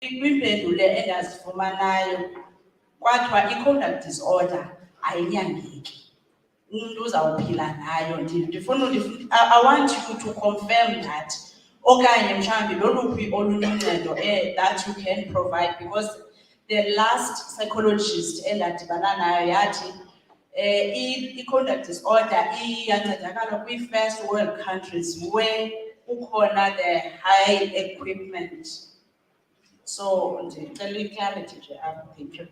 kwimpendulo endazifumanayo kwathiwa i-conduct disorder ayinyangeki. Umuntu uzawuphila nayo. I want you to confirm that. Okanye mhlawumbi loluphi oluncedo that you can provide, because the last psychologist endadibana nayo yathi i-conduct disorder iyancedakala kwi-first world countries where ukhona the high equipment. So ndicela i-clarity nje apho. Thank you.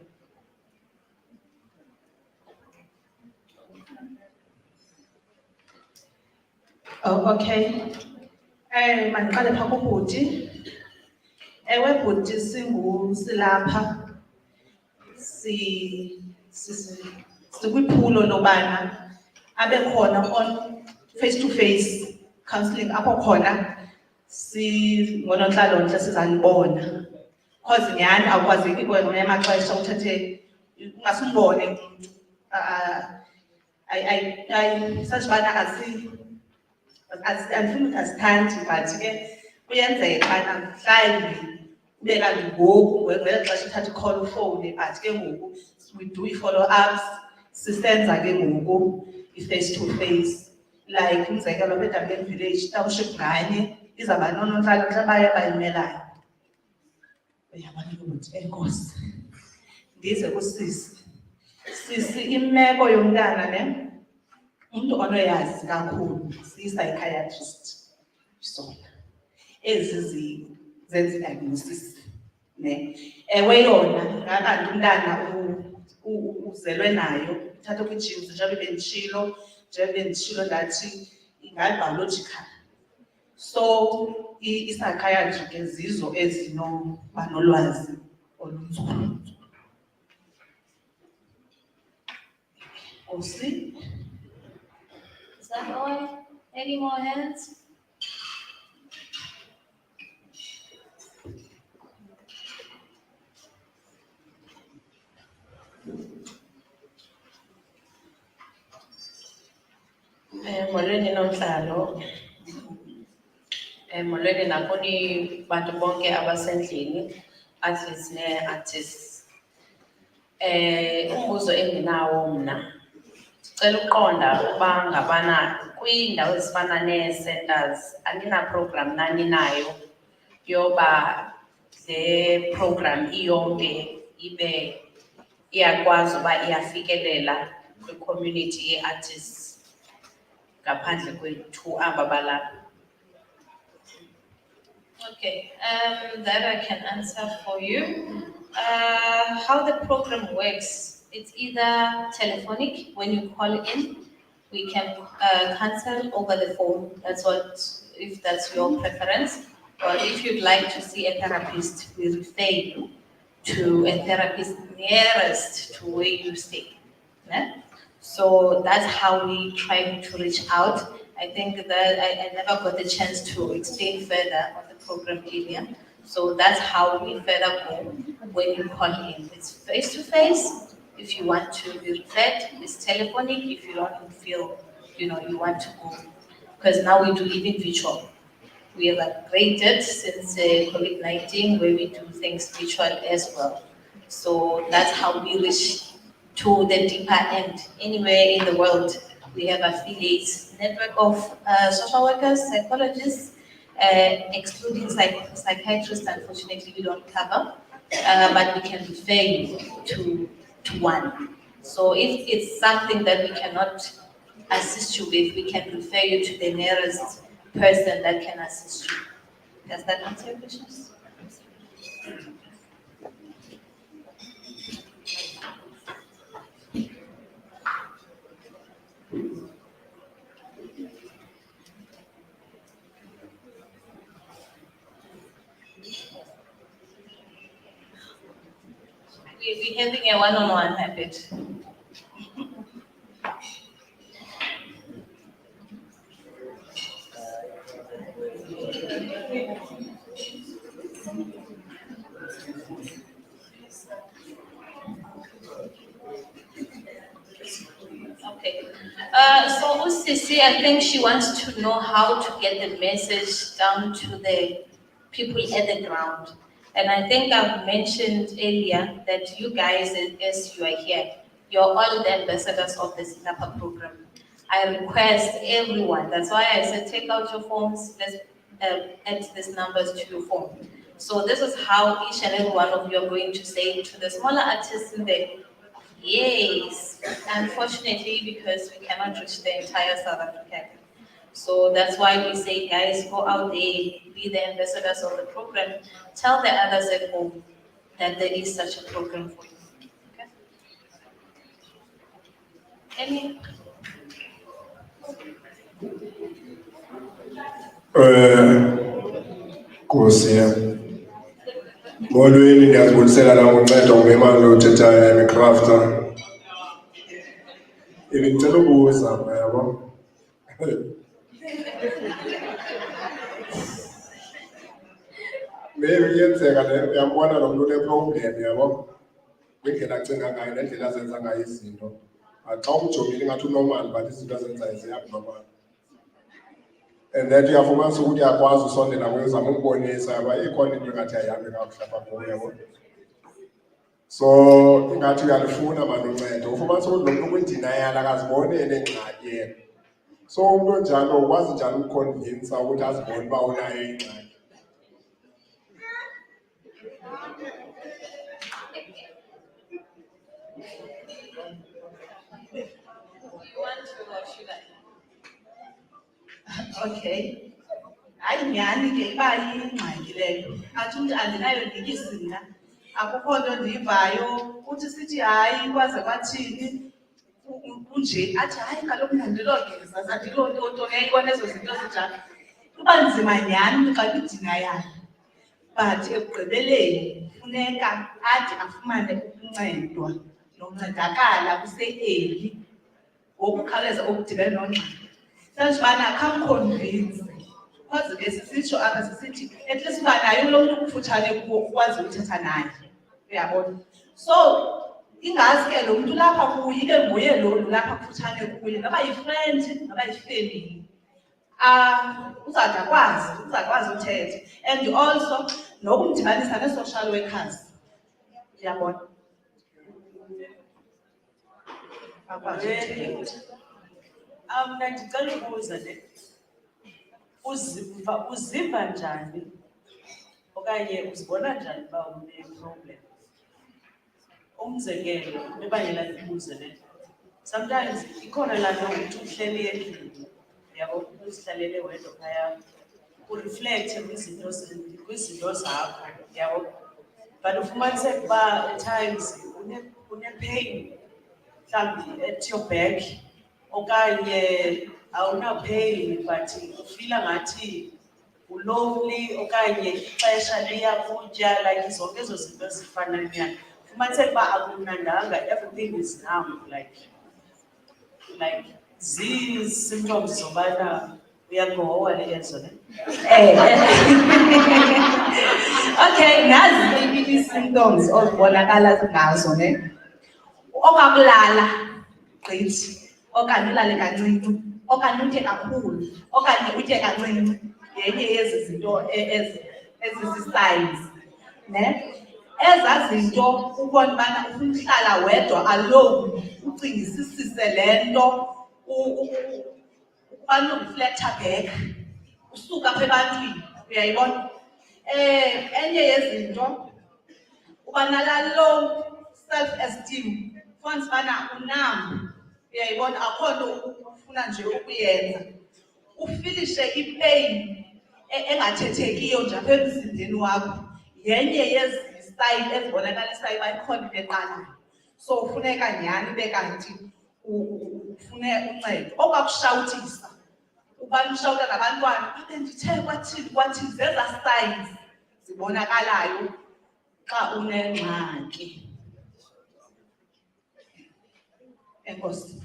Oh, okay. Mandiqale phaa kubhuti. Ewe bhuti, Silapha. Sikwiphulo lobana abe khona on face-to-face counselling apho khona ngonontlalontle sizanibona. Because nyhani awukwazeki ngamanye amaxesha uthethe ungasimbone umuntu. Sathi ubana andifuni asithandi, but ke kuyenzeka ubana mhlawumbi ube kanti ngoku ngeli xesha uthatha i-call ufowune, but ke ngoku we do i-follow-ups, sisenza ke ngoku i-face-to-face. Like umzekelo apha eDurban Village, township nganye izawuba nonontlalontle baye bayimelayo. Uyabona ke bhuti, enkosi. Ndize kusisi. Sisi, imeko yomntana ne umuntu onoyazi kakhulu siyi-psychiatrist sona. Ezi zenza i-diagnosis ne. Ewe yona ngakanti umntana uzelwe nayo, uthatha kwi-genes njengoba benditshilo ndathi ingayi-biological. So i-psychiatry ke zizo ezinoba nolwazi olunzulu. Osi? Is that all? Any more hands? Molweni nomhlalo. Molweni nakuni bantu bonke abasendlini, athletes ne-artists. Umbuzo endinawo mna. Cela uqonda ukuba ngabana kwiindawo ezifana nee-centers anina-program naninayo yoba le program iyonke ibe iyakwazi uba iyafikelela kwi-community ye-artists ngaphandle kwethu aba balapha. Okay, that I can answer for you. How the program works, it's either telephonic, when you call in, we can cancel over the phone. That's what, if that's your preference. Or if you'd like to see a therapist, we refer you to a therapist nearest to where you stay. Yeah? So that's how we try to reach out. I think that I never got the chance to explain further on the program earlier. So that's how we further go when you call in. It's face-to-face. If you want to be referred, it's telephonic. If you don't feel, you want to go. Because now we do even virtual. We have upgraded since COVID-19 where we do things virtual as well. So that's how we reach to the deeper end. Anywhere in the world, we have affiliates, network of social workers, psychologists, excluding psychiatrists, unfortunately we don't cover, but we can refer you to one. So if it's something that we cannot assist you with, we can refer you to the nearest person that can assist you. Does that answer your questions? We're having a one-on-one habit. Okay. So Usisi, I think she wants to know how to get the message down to the people at the ground. And I think I've mentioned earlier that you guys, as you are here, you're all the ambassadors of the Silapha program. I request everyone, that's why I said take out your phones, let's add these numbers to your phone. So this is how each and every one of you are going to say to the smaller artists in there, yes, unfortunately, because we cannot reach the entire South Africa. So that's why we say, guys, go out there, be the ambassadors of the program, tell the others at home that there is such a program for you. Okay? Any? Nkosi yami. Molweni ndiyazibulisela nangoncedo ngemali lothethayo emikrafta. Ngicela ubuza yabo. Maybe kuyenzeka le uyambona lo muntu ne-problem yabo. Indlela acinga ngayo nendlela azenza ngayo izinto. Xa umjongile ngathi unormal but izinto azenzayo ziabnormal. And that uyafumanisa ukuthi uyakwazi usondela kuye uzama ukubonisa yaba ikhona into engathi ayihambi kakuhle apha kuwe yabo. So ingathi uyalifuna manje uncedo ufumanisa ukuthi lo muntu kwidenial akaziboni enengxaki yena. So umuntu onjalo ukwazi njani ukuconvince ukuthi azibone uba unayo ingxaki. You want to or should I? Okay. Hayi nyhani ke iba yingxaki leyo. Athi umntu andinayo ndiyizinga. Akukho nto ndiyivayo. Uthi sithi hayi kwaze kwathini. Kunje athi hayi kaloku ndilogeza andilonto ngiyayibona ezo zinto zinjalo. Kuba nzima nyhani xa kwidina yayo. But ekugqibeleni funeka athi afumane ukuncedwa nokuncedakala kuse-early ngokukhawuleza okudibene nongxaki. Sasibana khamconvince. Because ke sisitsho apha sisithi at least uba naye lo muntu ukufutshane kuwo ukwazi uthetha naye. Uyabona? So ingazi ke lo muntu lapha kuye ke nguye lo lapha kufutshane kuye noba yi-friend noba yi-family. Uzakwazi uthetha. And also nokumdibanisa ne-social workers. Uyabona? Mna ndicela ukubuza le. Uziva njani okanye uzibona njani uba une-problem? Umzekelo, ebangela ndibuze le. Sometimes ikhona laa nto uthi uhleli endlini, yabo uzihlalele wedwa phaya, ureflecte kwizinto zakho, yabo. But ufumaniseke uba at times une-pain mhlawumbi at your back okanye awuna-pain but ufila ngathi ulonely okanye ixesha liyakutya like zonke ezo zinto zifana nyana. Ufumaniseke uba akumnandanga, everything is numb, like zii-symptoms zobana uyagowa le ezo ne. Okay, nazi ii-symptoms ozibonakala ngazo ne. Okakulala gqithi, okanye ulale kancinci, okanye utye kakhulu, okanye utye kancinci. Yenye yezi zinto ezisi-signs ne. Ezaa zinto ubona ubana ufuna uhlala wedwa alone, ucingisisise le nto, ufana ureflector back, usuka apha ebantwini, uyayibona? Enye yezinto uba nalaa low self-esteem, ufumanise ubana unam, uyayibona, akho nto ufuna nje ukuyenza. Ufilishe ipain engathethekiyo nje apha emzimbeni wakho, yenye yezi style ezibonakalisayo uba ikhona into eqalayo. So ufuneka nyhani ibe kanti ufune uncedo. Okwakushawutisa, ubani ushawuta nabantwana, abe ndithe kwathini, zezaa signs zibonakalayo xa unengxaki. Enkosi.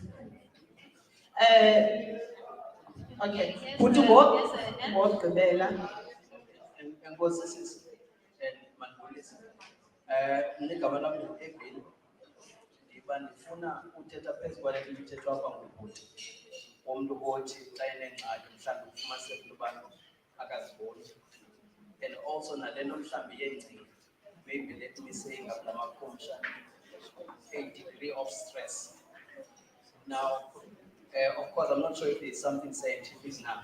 Okay, bhuti ngogqibela. Enkosi sisi. Mandibulise. Negama lam ndingu-Evelyn. Ndifuna uthetha phezu kwale nto ithethwa apha ngubhuti. Womntu othi xa enengxaki mhlawumbi ufumaniseke into yobana akaziboni. And also nale nto mhlawumbi yengcinga. maybe let me say a degree of stress. Now, of course, I'm not sure if there's something scientific now,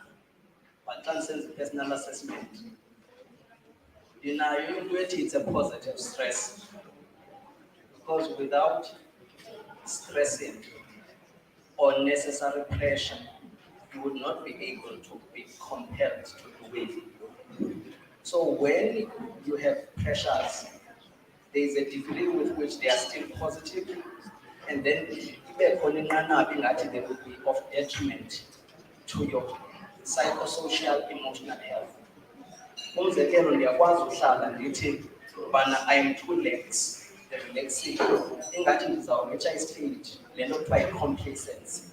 but transcends personal assessment. You know, it's a positive stress because without stressing or necessary pressure, you would not be able to be compelled to do it. So when you have pressures, there is a degree with which they are still positive, and then they will be of detriment to your psychosocial emotional health. Umzekelo ndiyakwazi uhlala ndithi ubana I'm too lax, the relaxing ingathi ndizawureacha istage le nto kuthiwa yi-complacency.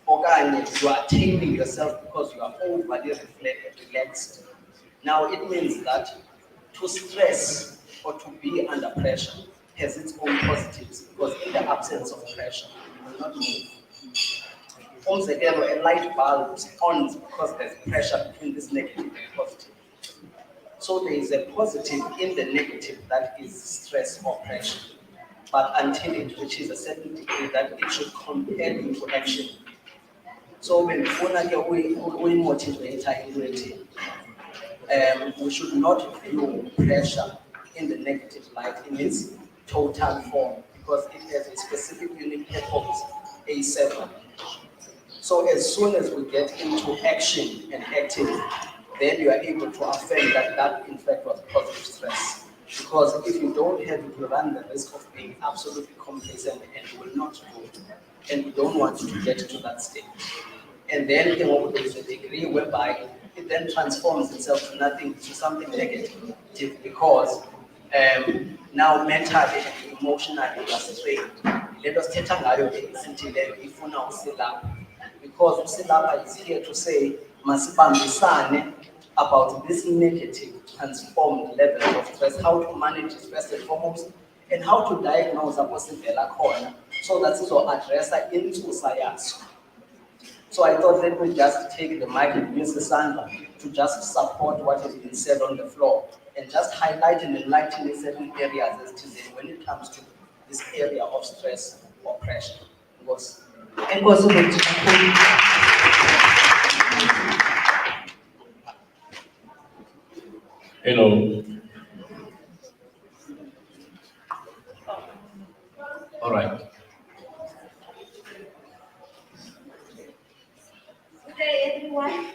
Okanye you are taming yourself because you are overly relaxed. Now it means that to stress or to be under pressure has its own positives because in the absence of pressure, you will not move. Umzekelo, a light bulb is on because there's pressure between this negative and positive. So there is a positive in the negative that is stress or pressure. But until it reaches a certain degree that it should compel into action. So when we motivate we should not view pressure in the negative light in its total form because it has a specific unique purpose, A7. So as soon as we get into action and acting, then you are able to affirm that in fact was positive stress. Because if you don't have it, you run the risk of being absolutely complacent and you will not do it. And you don't want to get to that state. And then there is a degree whereby it then transforms itself to nothing, to something negative, because now mentally and emotionally you are strained. Let us take because Silapha is here to say masibambisane about this negative transformed level of stress, how to manage it first and foremost, and how to diagnose aposivela khona so that sizo-addressa insusa yaso. So I thought let me just take the mic and use the sandal to just support what has been said on the floor and just highlight and enlighten in certain areas as to when it comes to this area of stress or pressure. Because Hello. All right. Good day, everyone.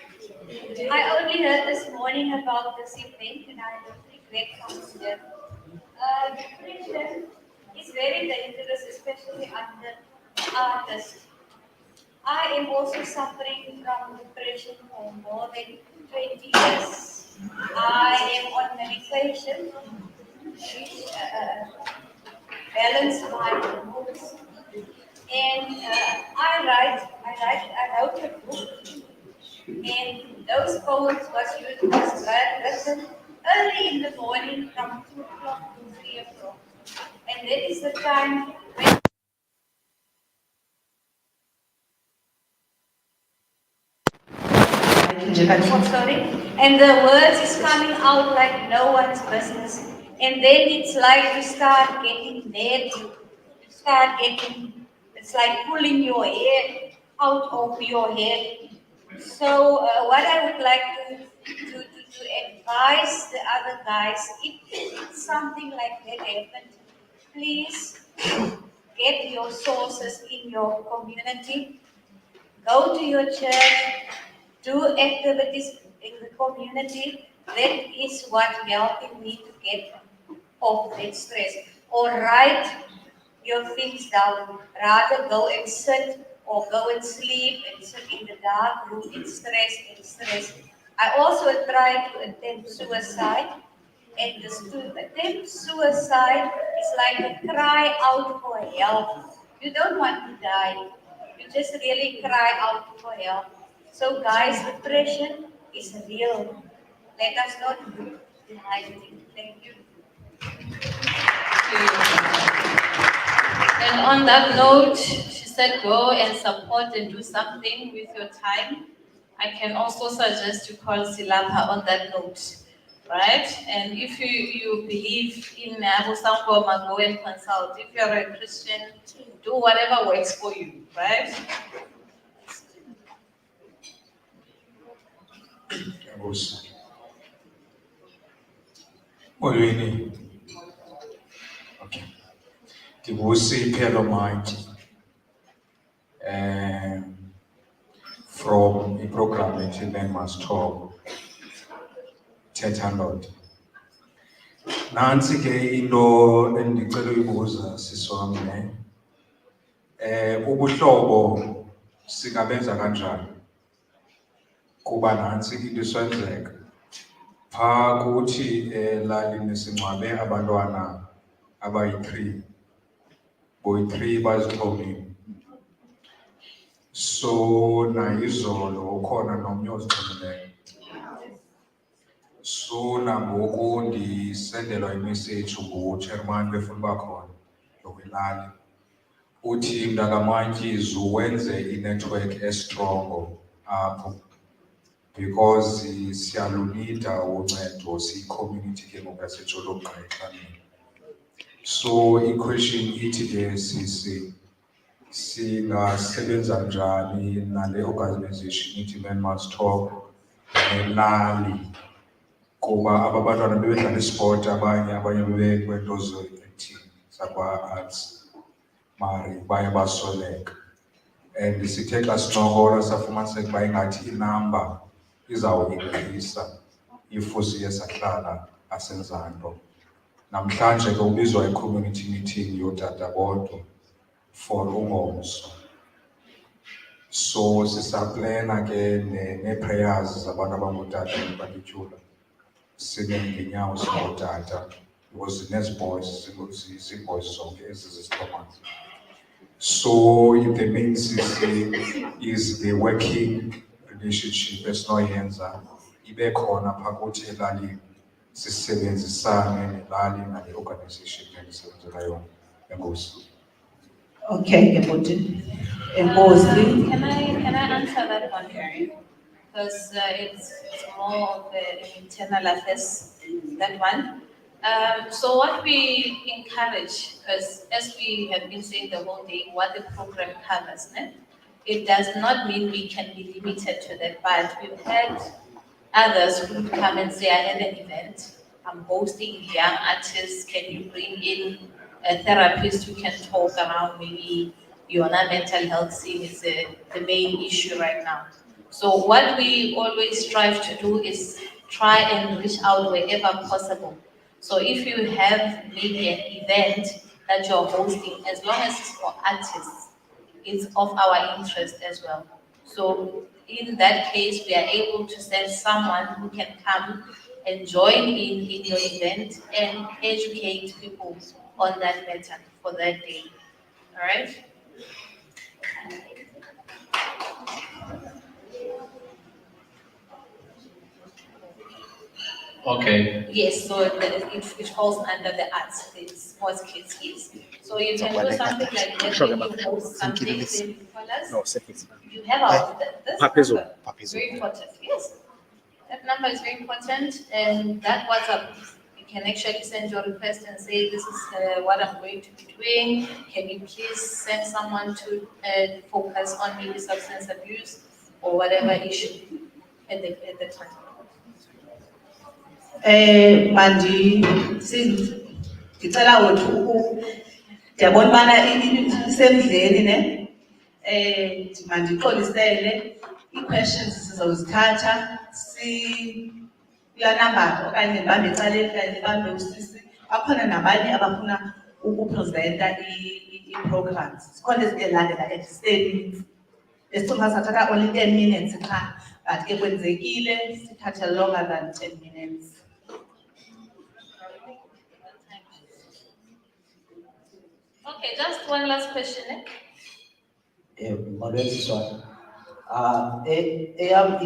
I only heard this morning about this event and I don't regret coming here. Depression is very dangerous, especially under artists. I am also suffering from depression for more than 20 years. I am on medication which balance my moods. And I wrote a book, and those poems was written early in the morning from 2 o'clock to 3 o'clock. And that is the time when sorry, and the words is coming out like no one's business. And then it's like you start getting mad, you start getting, it's like pulling your hair out of your head. So what I would like to advise the other guys, if something like that happened, please get your sources in your community, go to your church, do activities in the community. That is what helping me to get off that stress. Or write your things down. Rather go and sit or go and sleep and sit in the dark room and stress. I also tried to attempt suicide. And to attempt suicide is like a cry out for help. You don't want to die. You just really cry out for help. So guys, depression is real. Let us not deny it. Thank you. And on that note, she said go and support and do something with your time. I can also suggest you call Silapha on that note. right? And if you believe in Abu Sangoma, go and consult. If you're a Christian, do whatever works for you, right? Enkosi. Molweni. Okay. Ndibusi Phelo Mighty. From a program ethi Men Must Talk. Thetha Ndoda. Nansi ke into endicela uyibuza sisi wami ne. Ubuhlobo singabenza kanjani? Kuba nansi into isenzeka. Phaa kuthi elalini singcwabe abantwana abayi-3. Boyi-3 bazixhomile. So nayizolo ukhona nomnye ozixhomileyo. So nangoku ndisendelwa imessage nguchairman befuna uba khona lokwelali. Uthi mntakamantyizi wenze inetwork estrongo apho because siyalunida uncedo siyi-community ke ngoku yasejoloqqa exhantini. So i-question ithi ke sisi singasebenza njani nale organization ithi Men Must Talk nelali kuba aba bantwana bebedlala isport abanye bebekwento zo-acting zakwa-arts mari baye basweleka. And sithe xa sincokola safumaniseka uba ingathi inamba izawuinkrisa if siye sahlala asenza nto. Namhlanje ke ubizwa i-community meeting yootata bodwa for ungomso. So sisaplena ke nee-prayers zabantu abangootata in-particular. Sime ngeenyawo singootata because nezi-boys zii-boys zonke ezi zizithomazi. So the main CC is the working relationship esinoyenza ibe khona phaa kuthi elalini sisebenzisane nelali nale organization endisebenzela yona. Enkosi. Okay, Geboti. Enkosi. Can I answer that one, Mary? Because it's more of an internal affairs, that one. So what we encourage, because as we have been saying the whole day, what the program covers, it does not mean we can be limited to that, but we've had others who would come and say, I had an event, I'm hosting young artists, can you bring in a therapist who can talk around maybe your mental health scene is the main issue right now. So what we always strive to do is try and reach out wherever possible. So if you have maybe an event that you're hosting, as long as it's for artists, it's of our interest as well. So in that case, we are able to send someone who can come and join in your event and educate people on that matter for that day. All right? Okay. Yes, so it falls under the arts, the sports kids, yes. So you can do something like that, when you host something, then you call us. You have this number, very important, yes. That number is very important, and that WhatsApp, you can actually send your request and say, this is what I'm going to be doing. Can you please send someone to focus on maybe substance abuse or whatever issue at the time. Ngicela wethu ndiyabona ubana isemdleni ne. Mandixolisele ii-questions sizozithatha kulaa namba okanye ndibambe ecaleni okanye ndibambe usisi. Bakhona nabanye abafuna ukuprezenta ii-programs. Zikhona ezilandela at 10 minutes. Esicinga sathatha only 10 minutes qha, but ke kwenzekile sithathe longer than 10 minutes. Okay, just one last question.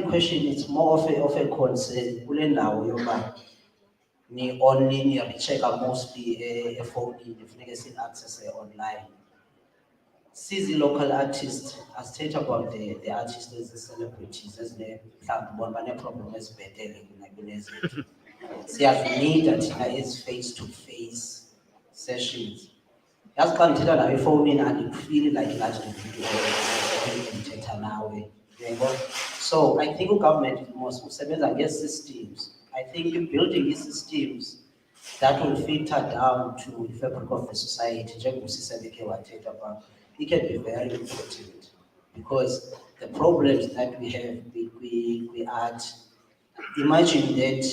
Question is more of a concern. Kule ndawo yoba ni only niyabicheka mostly efonini funeke si-access online. Sizi local artists asithetha about the artists ezi celebrities ezine mhlawumbi bona bane-problem ezibhetele kunezethu. Siyazinika thina ezi face-to-face sessions. Yazi xa ndithetha nawe efowunini andikufili like ngathi ndingumntu ndithetha nawe, yebo. So I think ugovernment must usebenza ngee-systems. I think building ii-systems that will filter down to the fabric of the society, njengosisebekhe wathetha phaa, it can be very important because the problems that we have kwi-art, imagine that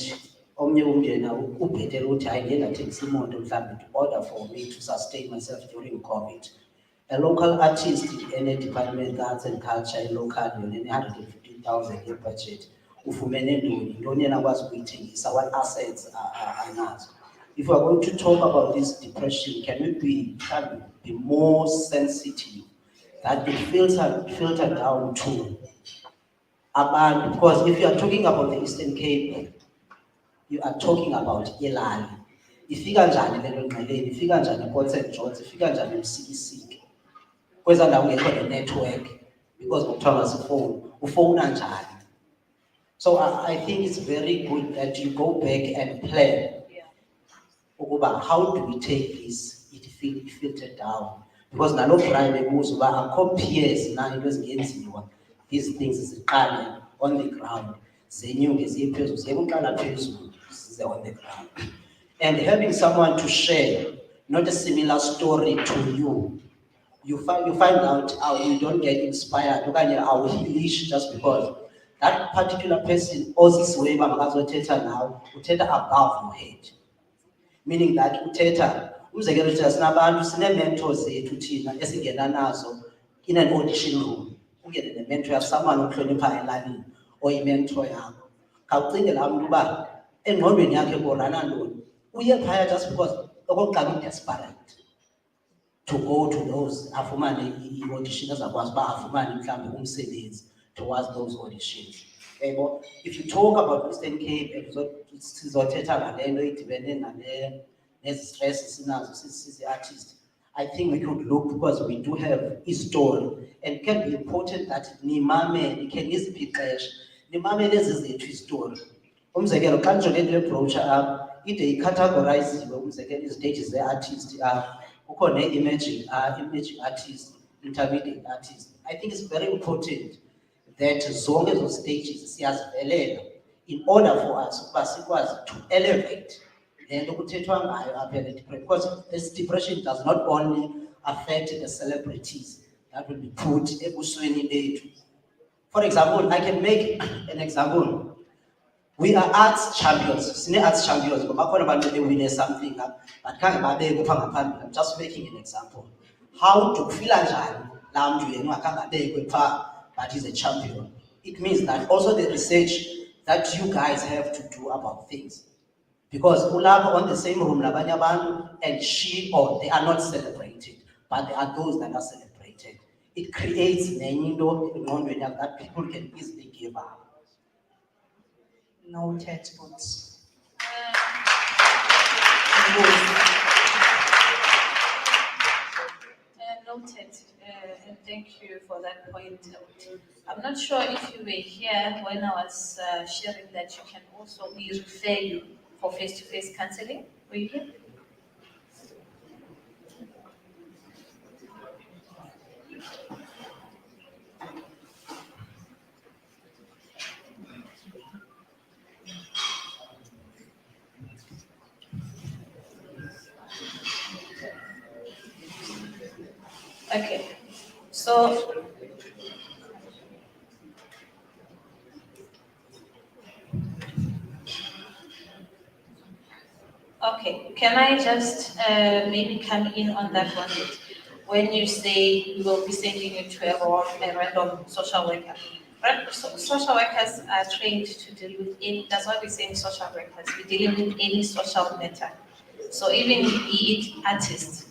omnye umndeni ubhetele ukuthi hayi ndiye ndathengisa imoto mhlawumbi to order for me to sustain myself during COVID. A local artist in a department ka-arts and culture local yona ene-150,000 ye-budget ufumene ntoni yena akwazi ukuyithengisa, what assets anazo. If we are going to talk about this depression, can we be more sensitive that it filter down to abantu? Because if you are talking about the Eastern Cape, you are talking about ilali. Ifika njani le nto Ngqeleni, ifika njani ePort St George, ifika njani eMsikisiki, kweza ndawo ngekho ne-network because kuthiwa ngasifowuni, ufowuna njani? So I think it's very good that you go back and plan ukuba how do we take this, it filtered down, because nalo Brian ebuza uba akho peers na into ezingenziwa, these things ziqale on the ground, zenyuke ziye phezulu, ziyekuqala phezulu, zize on the ground. And having someone to share, not a similar story to you, you find out how you don't get inspired, okanye awuhilishi just because that particular person ozisiweyo uba makazothetha nawe uthetha above your head. Meaning that uthetha, umzekelo thina sinabantu sine-mentors zethu thina esingena nazo in an audition room. Ungene ne-mentor yakho, someone ohlonipha elalini oyi-mentor yakho. Khawucinge laa mntu uba engqondweni yakhe korana ntoni. Uye phaya just because okokuqala u-desperate to go to those afumane i-audition ezakwazi uba afumane mhlawumbi umsebenzi towards those auditions. Yebo, if you talk about Eastern Cape and sizothetha ngale nto idibene nezi stress sinazo sisi-artist, I think we could look, because we do have a story, and it can be important that nimamele, khe niziphe ixesha nimamele ezi zethu istory. Umzekelo xa ndijonge kule brochure apha ide icategoriziwe, umzekelo iziteji ze-artist apha, kukho ne-emerging artist, intermediate artist. I think it's very important that zonke ezo stages siyazivelela in order for us ukuba sikwazi to elevate le nto kuthethwa ngayo apha le-depression, because this depression does not only affect the celebrities that will be put ebusweni bethu. For example, I can make an example. We are arts champions, sine-arts champions, but bakhona abantu bewine something up, but khange babekho phaa ngaphambili. I'm just making an example. How to feel njani laa mntu yena ungakhange abekwe phaa, but he's a champion. It means that also the research that you guys have to do about things. Because ulapha on the same room nabanye abantu, and she or they are not celebrated, but there are those that are celebrated. It creates nenye into engqondweni yakho that people can easily give up. No textbooks. Noted, and thank you for that point. I'm not sure if you were here when I was sharing that you can also, we refer you for face-to-face counseling. Were you here? Okay, so okay, can I just maybe come in on that one bit? When you say we will be sending you to a random social worker. Social workers are trained to deal with any, that's why we're saying social workers, we're dealing with any social matter. So even be it artists,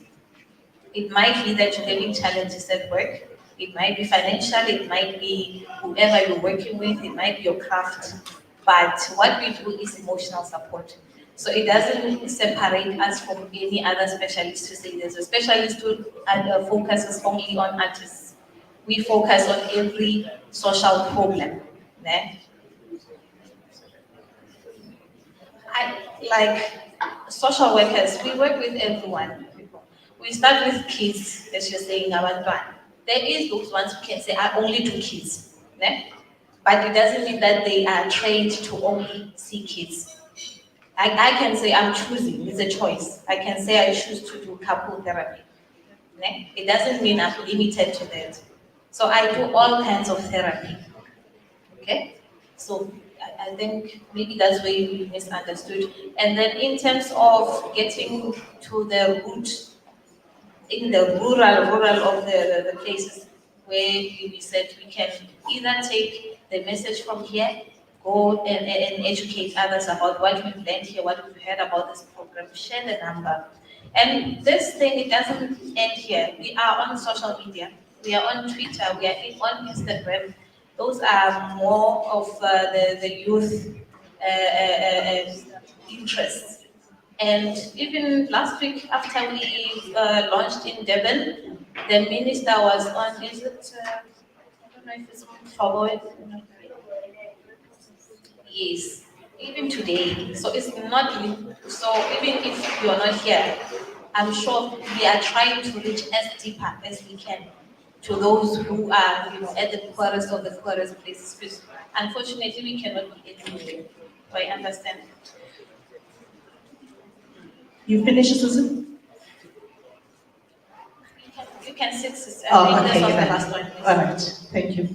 it might be that you're having challenges at work, it might be financial, it might be whoever you're working with, it might be your craft. But what we do is emotional support. So it doesn't separate us from any other specialist to say there's a specialist who focuses only on artists. We focus on every social problem. like social workers, we work with everyone. We start with kids, as you're saying, abantwana. There is those ones who can say, I only do kids. Ne? But it doesn't mean that they are trained to only see kids. I can say I'm choosing, it's a choice. I can say I choose to do couple therapy. Ne? It doesn't mean I'm limited to that. So I do all kinds of therapy. Okay? So I think maybe that's where you misunderstood. And then in terms of getting to the root, in the rural of the places where we said we can either take the message from here, go and educate others about what we've learned here, what we've heard about this program, share the number. And this thing, it doesn't end here. We are on social media. We are on Twitter. We are on Instagram. Those are more of the youth interests. And even last week, after we launched in Devon, the minister was on, is it, I don't know if it's forward. Yes, even today. So it's not, so even if you are not here, I'm sure we are trying to reach as deeper as we can to those who are, at the poorest of the poorest places. Because unfortunately, we cannot be everywhere. I understand. You finished, Susan? You can sit, sister. Oh, I think okay. this was the last one. All right. Thank you.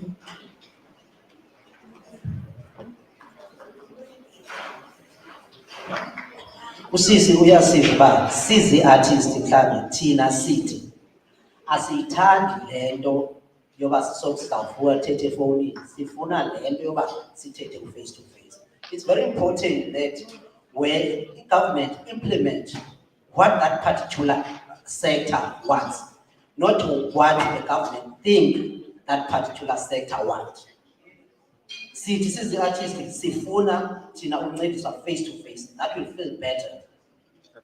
Usisi uyasiva uba sizi-artist mhlawumbi thina sithi asiyithandi le nto yoba sizawuvuka thethe efowunini, sifuna le nto yoba sithethe face to face. It's very important that when the government implement what that particular sector wants, not what the government think that particular sector wants. Sithi sizi-artist sifuna thina uncediswa face to face. That will feel better.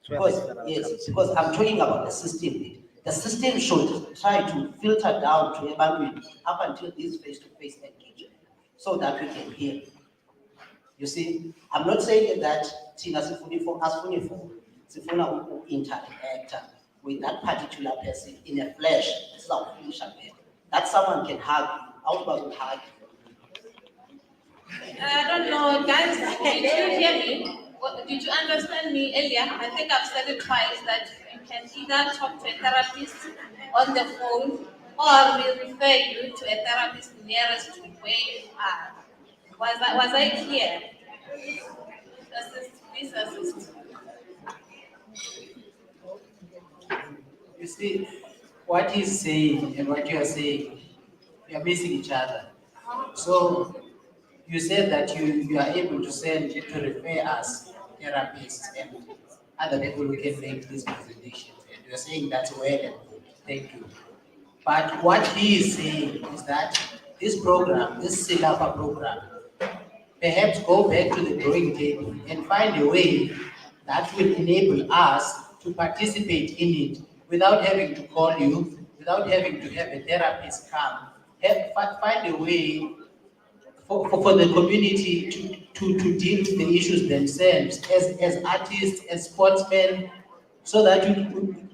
Because, yes, because I'm talking about the system. The system should try to filter down to everyone up until this face-to-face engagement, so that we can hear. You see, I'm not saying that Tina Sifuna interact with that particular person in a flesh. That someone can hug you. How about you hug you? I don't know, guys, did you hear me? Did you understand me earlier? I think I've said it twice that you can either talk to a therapist on the phone or we refer you to a therapist nearest to where you are. Was I clear? Please assist. You see, what he's saying and what you are saying, we are missing each other. So you said that you are able to send to refer us therapists and other people who can make these presentations. And you're saying that's well and good. Thank you. But what he is saying is that this program, this Silapha program, perhaps go back to the drawing table and find a way that will enable us to participate in it without having to call you, without having to have a therapist come. Find a way for the community to deal with the issues themselves as artists, as sportsmen, so that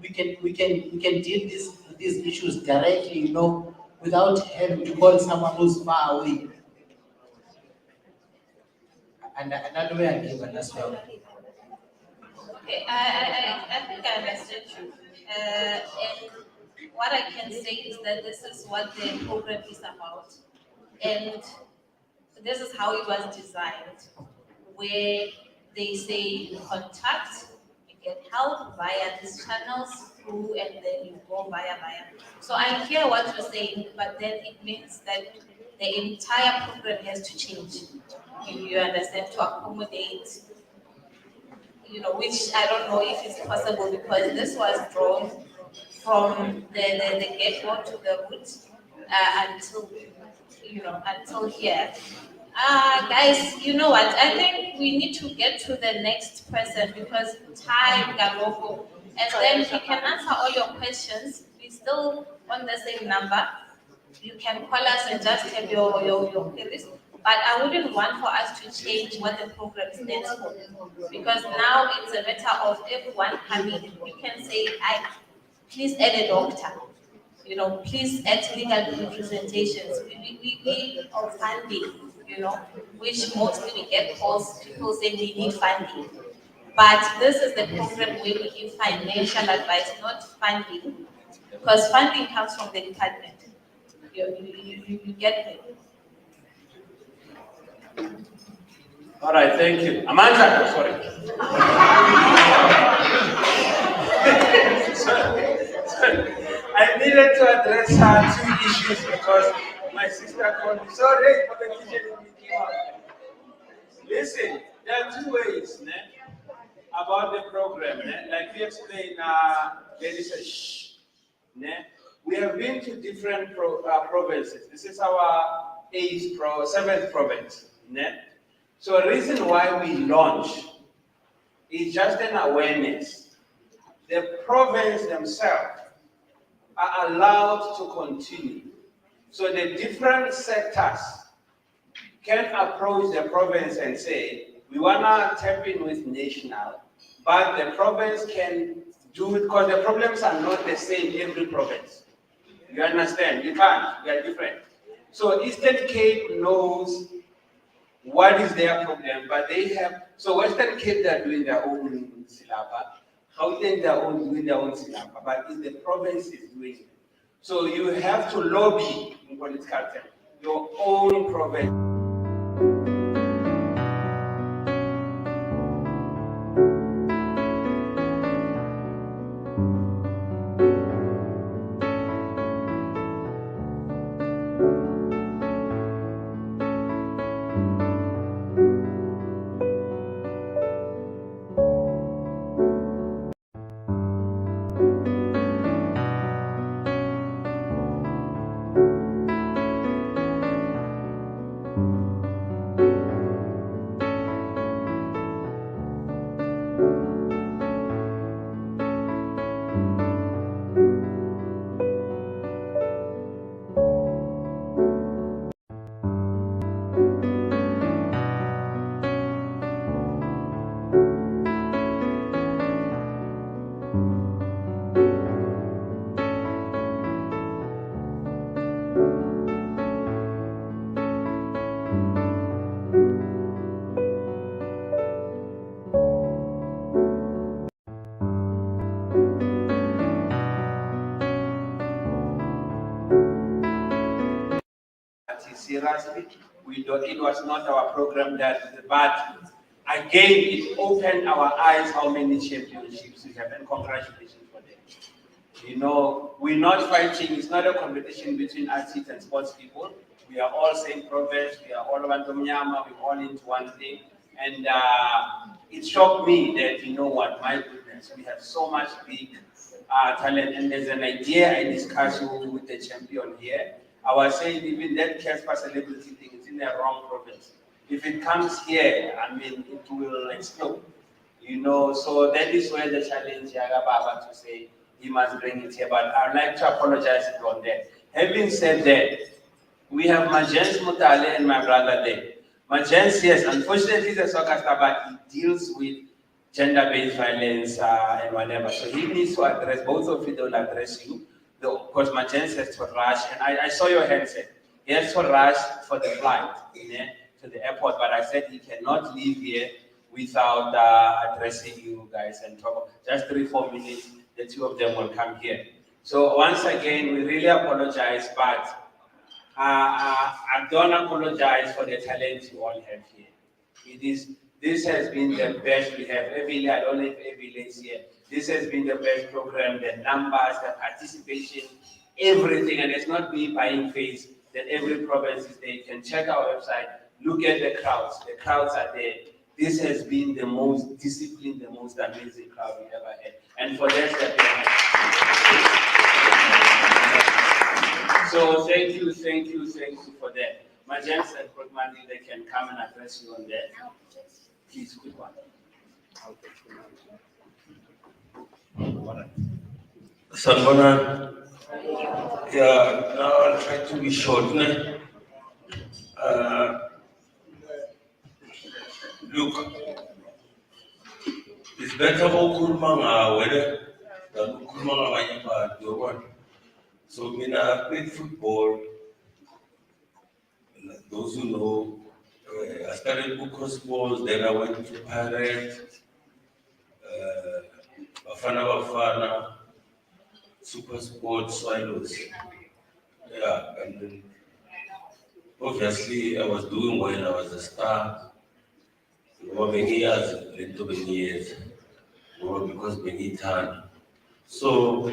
we can deal with these issues directly, without having to call someone who's far away. And another way I give an as well. Okay, I think I understood you. And what I can say is that this is what the program is about. And this is how it was designed, where they say contact, you get help via these channels through, and then you go via. So I hear what you're saying, but then it means that the entire program has to change. You understand, to accommodate, which I don't know if it's possible because this was drawn from the get-go to the root until here. Guys, you know what? I think we need to get to the next person because time, Galoko, and then we can answer all your questions. We're still on the same number. You can call us and just have your queries. But I wouldn't want for us to change what the program stands for, because now it's a matter of everyone coming. We can say, please add a doctor. Please add legal representations. We are funding, which mostly we get calls, people saying we need funding. But this is the program where we give financial advice, not funding, because funding comes from the department. You get me? All right, thank you. Amanda, sorry. I needed to address two issues because my sister called me. Sorry for the kitchen came out. Listen, there are two ways about the program. Like we explained, there is a we have been to different provinces. This is our seventh province. So the reason why we launch is just an awareness. The province themselves are allowed to continue. So the different sectors can approach the province and say, we want to tap in with national, but the province can do it because the problems are not the same in every province. You understand? You can't. We are different. So Eastern Cape knows what is their problem, but they have. So Western Cape, they are doing their own Silapha. Gauteng, they are doing their own Silapha, but it's the province is doing it. So you have to lobby in political terms, your own province. Seriously, it was not our program but again, it opened our eyes how many championships we have, and congratulations for them. We're not fighting, it's not a competition between athletes and sports people. We are all same province, we are all Bandomyama, we're all into one thing. And it shocked me that, my goodness, we have so much big talent, and there's an idea I discussed with the champion here. I was saying even that Casper celebrity thing is in the wrong province. If it comes here, it will explode. So that is where the challenge Yaga Baba to say he must bring it here. But I'd like to apologize on that. Having said that, we have Majens Mutale and my brother there. Majens, yes, unfortunately he's a soccer star, but he deals with gender-based violence and whatever. So he needs to address, both of you, they'll address you. Of course, Majens has to rush, and I saw your handset. He has to rush for the flight to the airport, but I said he cannot leave here without addressing you guys and talk. Just 3-4 minutes, the two of them will come here. So once again, we really apologize, but I don't apologize for the talent you all have here. This has been the best we have. I don't know if Evil is here. This has been the best program, the numbers, the participation, everything, and it's not me buying face that every province is there. You can check our website, look at the crowds. The crowds are there. This has been the most disciplined, the most amazing crowd we ever had. And for that, so thank you for that. My gents and Kodmani, they can come and address you on that. Please, quick one. Sanbona, yeah, now I'll try to be short. look, it's better ukukhuluma ngawe than ukukhuluma ngabanye abantu, yabona? So mina I played football. Like those who know, I started Bukos sports, then I went to Pirate, Bafana Bafana, Super Sports, Swallows. Yeah, and then obviously I was doing well, I was a star. Over many years, into many years, because many time. So,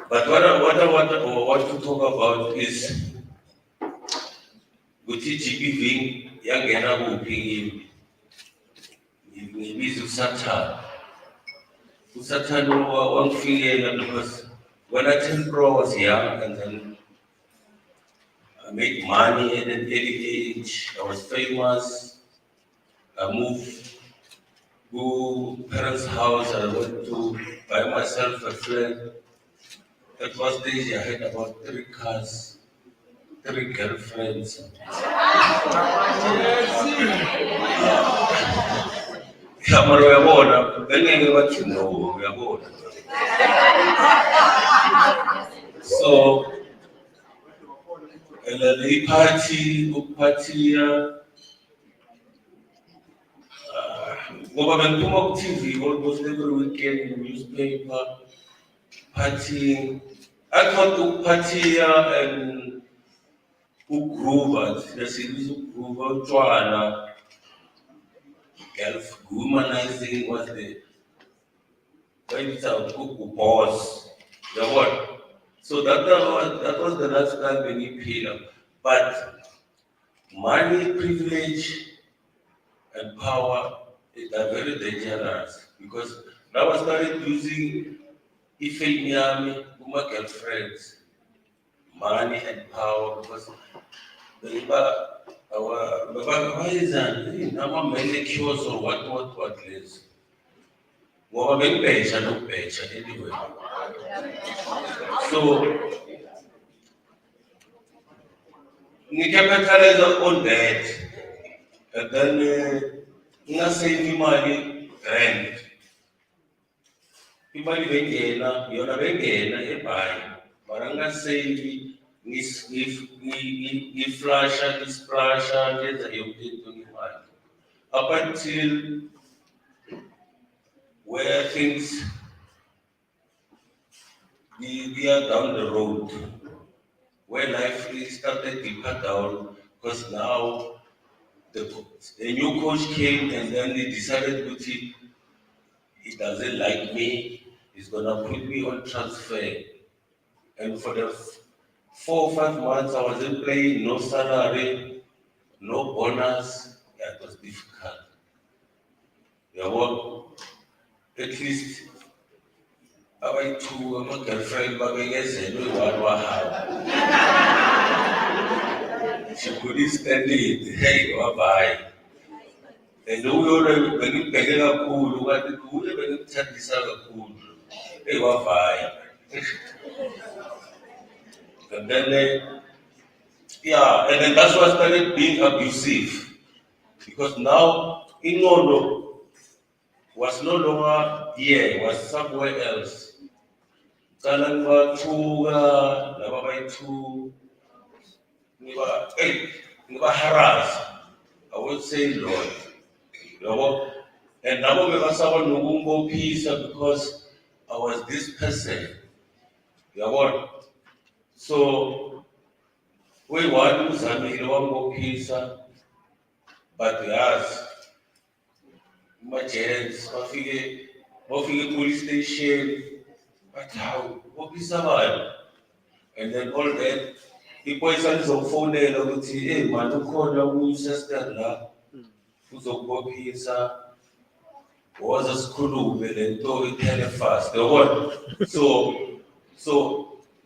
but what I want to talk about is with GBV, yangena kuphi ngibiza uSathane. uSathane wangifikela because when I turned pro I was young and then I made money at an early age. I was famous. I moved to parents' house. I went to buy myself a flat. That was days I had about 3 cars, 3 girlfriends. Yeah, mara uyabona, bengeke bathi no, uyabona. So, the party, ngoba bengiphuma ku-TV almost every weekend in the newspaper, partying. I thought ukuphathiya and ukugroova, siyasibiza ukugroova, utshwala, womanizing was the boss. Yabona? So that was the lifestyle bengiphila. But money, privilege, and power are very dangerous because now I started using ifame yami kuma girlfriends, money and power because why is that? Nama manicures or what is? Ngoba bengibhesha nokubhesha anyway. So ngicapitalize on that and then ngasave imali rent. Imali bengena, yona bengena ebhanki. Mara ngasave ngiflasha, ngisplasha, ngenza yonke into ngemali. Up until where things we are down the road, where life started deeper down, because now the new coach came and then he decided that he doesn't like me, he's gonna put me on transfer. And for the 4 or 5 months I wasn't playing, no salary, no bonus. Yeah, it was difficult. Yeah, well, at least my girlfriend she couldn't stand it. Hey, bye. And when kakhulu, kanti kuye bengimthandisa kakhulu. Hey, bye. And then yeah, and then that's why I started being abusive. Because now Ingolo was no longer here, was somewhere else. Kalangwa Tuga, Lababai Tu, Niba harass. I would say Lord. And now we must have no peace because I was this person. So we want to send no peace, but yes, my chance, police station. But how? What is about? And then all that, people send some phone there, and say, hey, man, don't call your sister, la. Who's a pizza? Was a school with a toy telefast. The what? So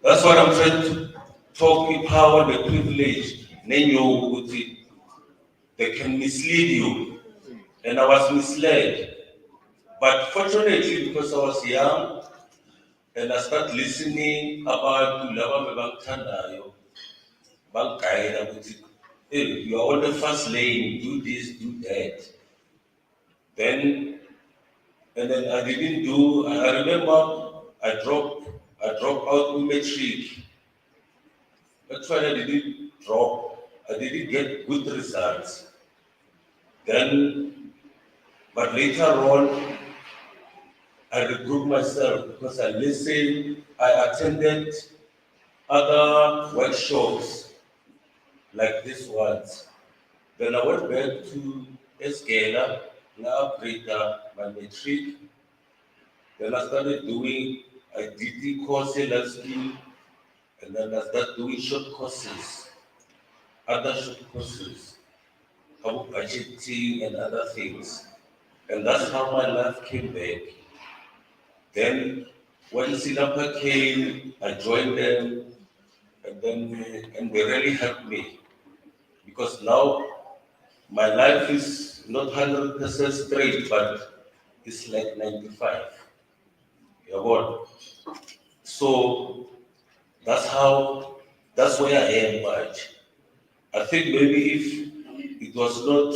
that's what I'm trying to talk with power, the privilege. Then you they can mislead you. And I was misled. But fortunately, because I was young, and I start listening about Lava Bangtanayo, Bangkaira, hey, you are on the first lane, do this, do that. Then, and then I didn't do, I remember I dropped out in matric. Actually, I didn't drop, I didn't get good results. Then, but later on, I regrouped myself because I listened, I attended other workshops like this ones. Then I went back to Escala, now upgrade my matric. Then I started doing, I did the course last skill, and then I started doing short courses, other short courses, about budgeting and other things. And that's how my life came back. Then when Silapha came, I joined them, and then and they really helped me because now my life is not 100% straight, but it's like 95. Yeah, what? So that's where I am, but I think maybe if it was not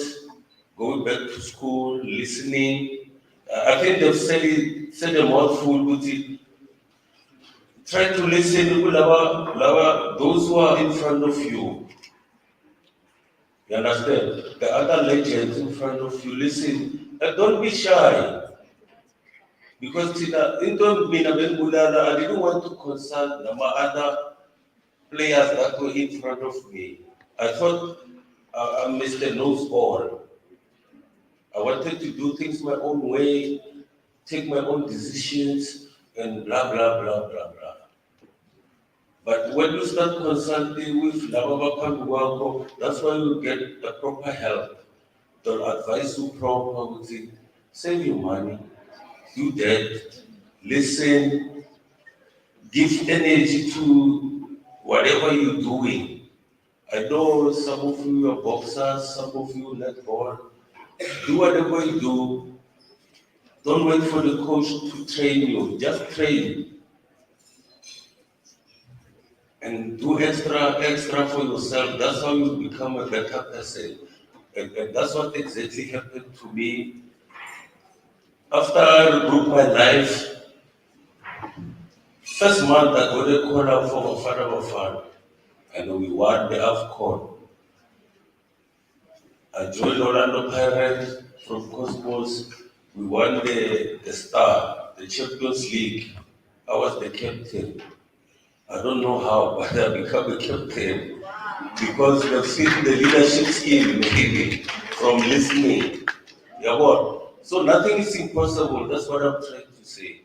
going back to school, listening, I think they've said a mouthful, but try to listen to those who are in front of you. You understand? The other legends in front of you, listen. And don't be shy. Because I didn't want to consult the other players that were in front of me. I thought I'm Mr. Knows All. I wanted to do things my own way, take my own decisions, and blah, blah, blah, blah, blah. But when you start consulting with Lababa Panduwako, that's why you get the proper help. They'll advise you properly, save your money, do that, listen, give energy to whatever you're doing. I know some of you are boxers, some of you netball. Do whatever you do. Don't wait for the coach to train you. Just train. And do extra for yourself. That's how you become a better person. And that's what exactly happened to me. After I regrouped my life, first month I got a call out from a father, and we won the AFCON. I joined Orlando Pirates from Cosmos. We won the Star, the Champions League. I was the captain. I don't know how, but I became a captain because they've seen the leadership skill maybe from listening. Yeah, what? So nothing is impossible. That's what I'm trying to say.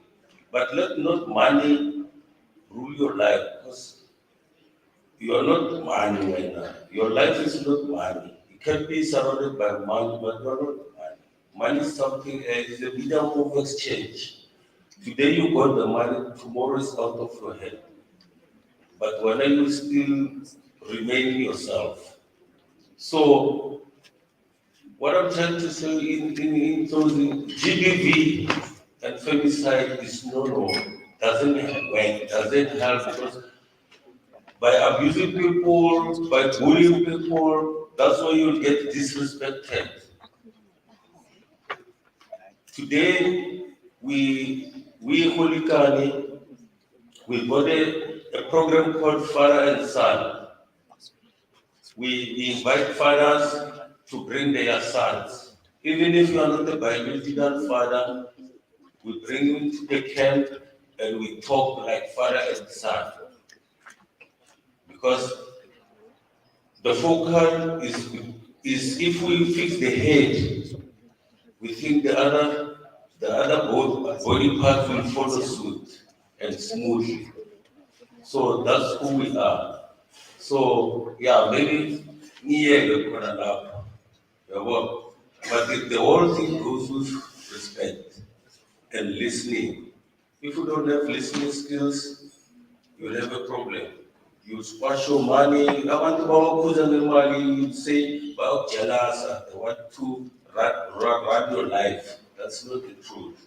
But let not money rule your life because you are not money right now. Your life is not money. You can be surrounded by money, but you are not money. Money is something, is a medium of exchange. Today you got the money, tomorrow is out of your head. But when you still remain yourself. So, what I'm trying to say in closing, GBV and femicide is no, doesn't work, doesn't help because by abusing people, by bullying people, that's why you'll get disrespected. Today, we Holikani, we got a program called Father and Son. We invite fathers to bring their sons. Even if you are not a biological father, we bring you to the camp and we talk like father and son. Because the focal is if we fix the head, we think the other body part will follow suit and smoothly. So that's who we are. So yeah, maybe we're gonna laugh. But the whole thing goes with respect and listening. If you don't have listening skills, you'll have a problem. You squash your money. I want to go to money. You say, "Well, jealous. They want to run your life." That's not the truth.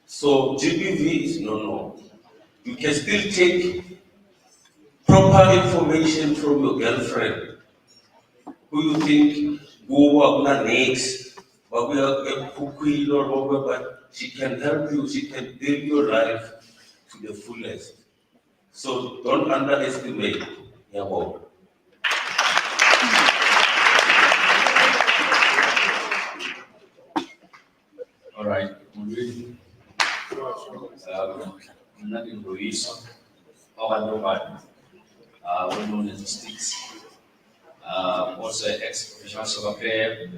So GBV is no. You can still take proper information from your girlfriend, who you think go up next, but she can help you, she can live your life to the fullest. So don't underestimate Yabo. All right, Muli. Nothing to ease. Well known as the Sticks. Also an ex-professional soccer player.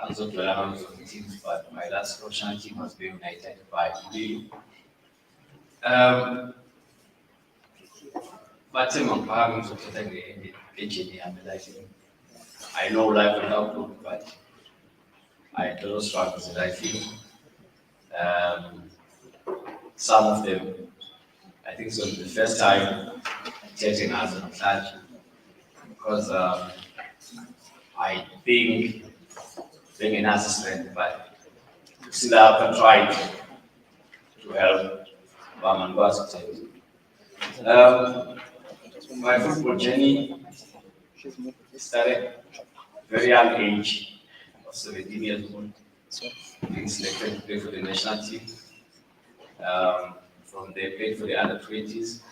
I was also around for the team, but my last professional team was Bay United by Muli. But I'm I know life without book, but I had those struggles that I feel. Um, some of them, I think so the first time getting as an attach because I think being an assistant, but Silapha tried to help Baman Basket. My football journey started very young age, of 17 years old, being selected to play for the national team. From there, played for the under 20s.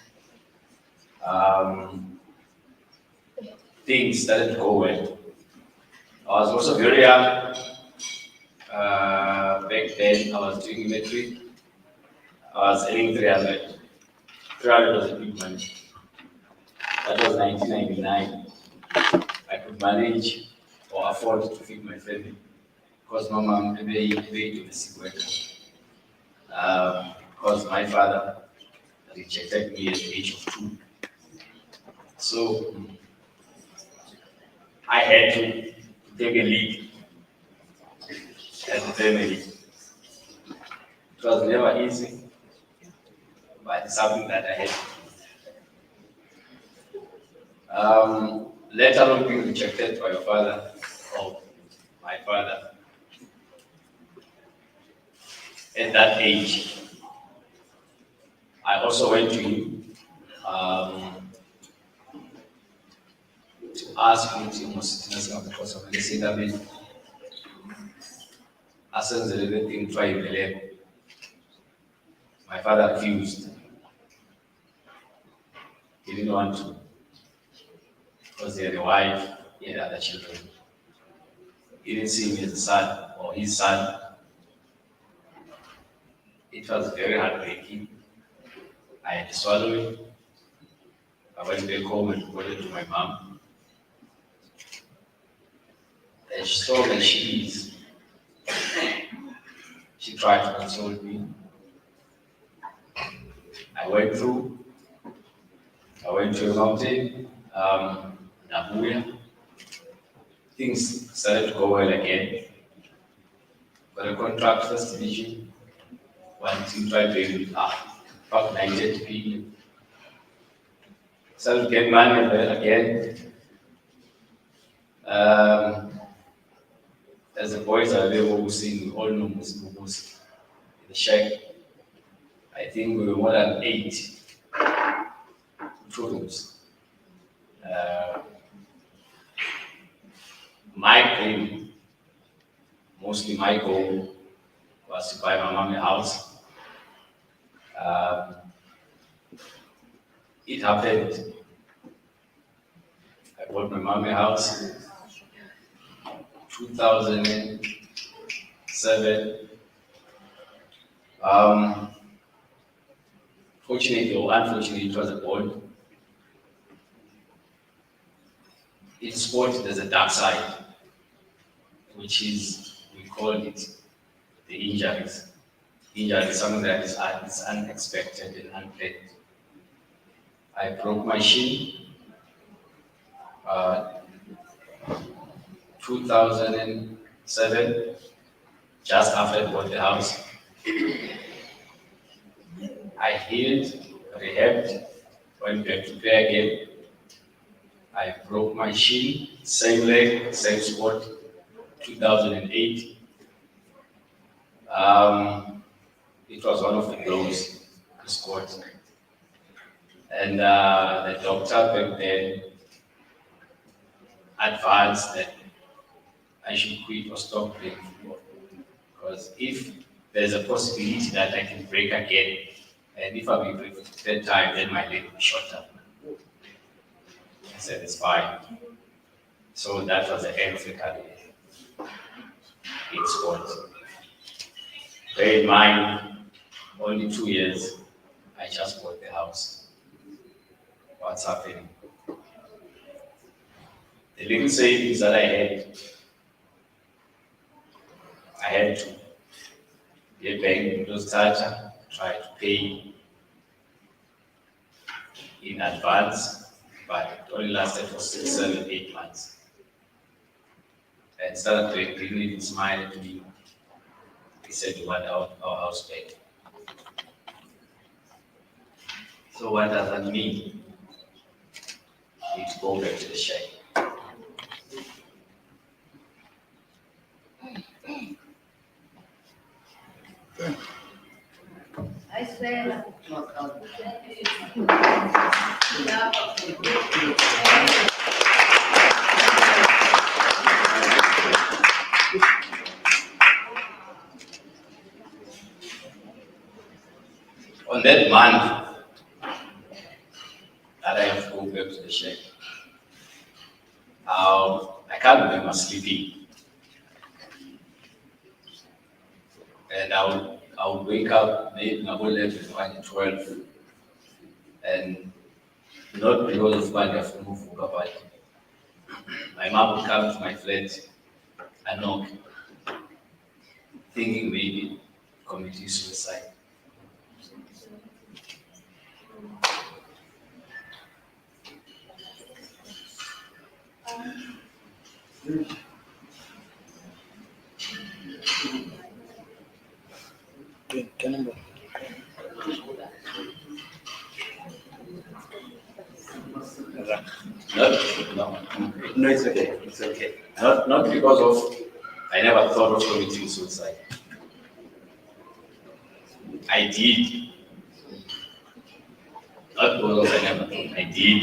Things started to go well. I was also very young. Back then, I was doing metric. I was earning 300. 300 was a big money. That was 1999. I could manage or afford to feed my family because my mom very domestic worker. Because my father rejected me at the age of 2. So I had to take a lead as a family. It was never easy, but it's something that I had to do. Later on being rejected by your father, or my father, at that age, I also went to him to ask him to because of the same that as everything try to believe. My father refused. He didn't want to because he had a wife, he had other children. He didn't see me as a son or his son. It was very heartbreaking. I had to swallow it. I went back home and reported to my mom. As strong as she is, she tried to console me. I went to a mountain, Nabuya. Things started to go well again. Got a contract, first division. One team tried to back 98 people. Started to get money there again. As the boys are there, we all know Muslim the shack. I think we were more than 8 totems. My dream, mostly my goal, was to buy my mom a house. It happened. I bought my mom a house. 2007. Fortunately or unfortunately, it was a bond. In sport, there's a dark side, which is, we call it the injuries. Injury is something that is unexpected and unplanned. I broke my shin 2007, just after I bought the house. I healed, rehabbed, went back to play again. I broke my shin, same leg, same spot, 2008. It was one of the blows to squat. And the doctor back then advised that I I should quit or stop playing football. Because if there's a possibility that I can break again, and if I break the third time, then my leg will be shorter. I said, it's fine. So that was the end of the career in sports. Bear in mind, only 2 years, I just bought the house. What's happening? The little savings that I had to get bank those data, try to pay in advance, but it only lasted for 6, 7, 8 months. And started to didn't even smile at me. He said, "You want our house back." So what does that mean? You need to go back to the shack. I swear. On that month that I have to go back to the shack, I can't remember sleeping. And I would wake up maybe about 11, 12, and not because of money of move, but my mom would come to my flat and knock, thinking maybe committing suicide. No, it's okay. It's okay. Not because of I never thought of committing suicide. I did. Not because I never thought. I did.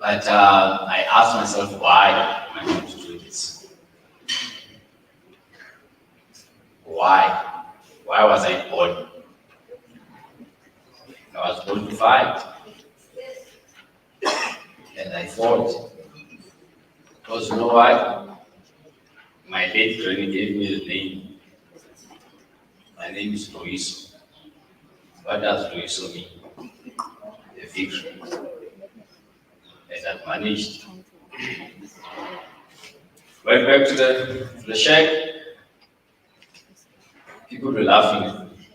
But I asked myself, why am I going to do this? Why? Why was I born? I was born to fight. And I fought. Because you know what? My late granny gave me the name. My name is Loiso. What does Loiso mean? The victory. And I've managed. Went back to the shack. People were laughing at me.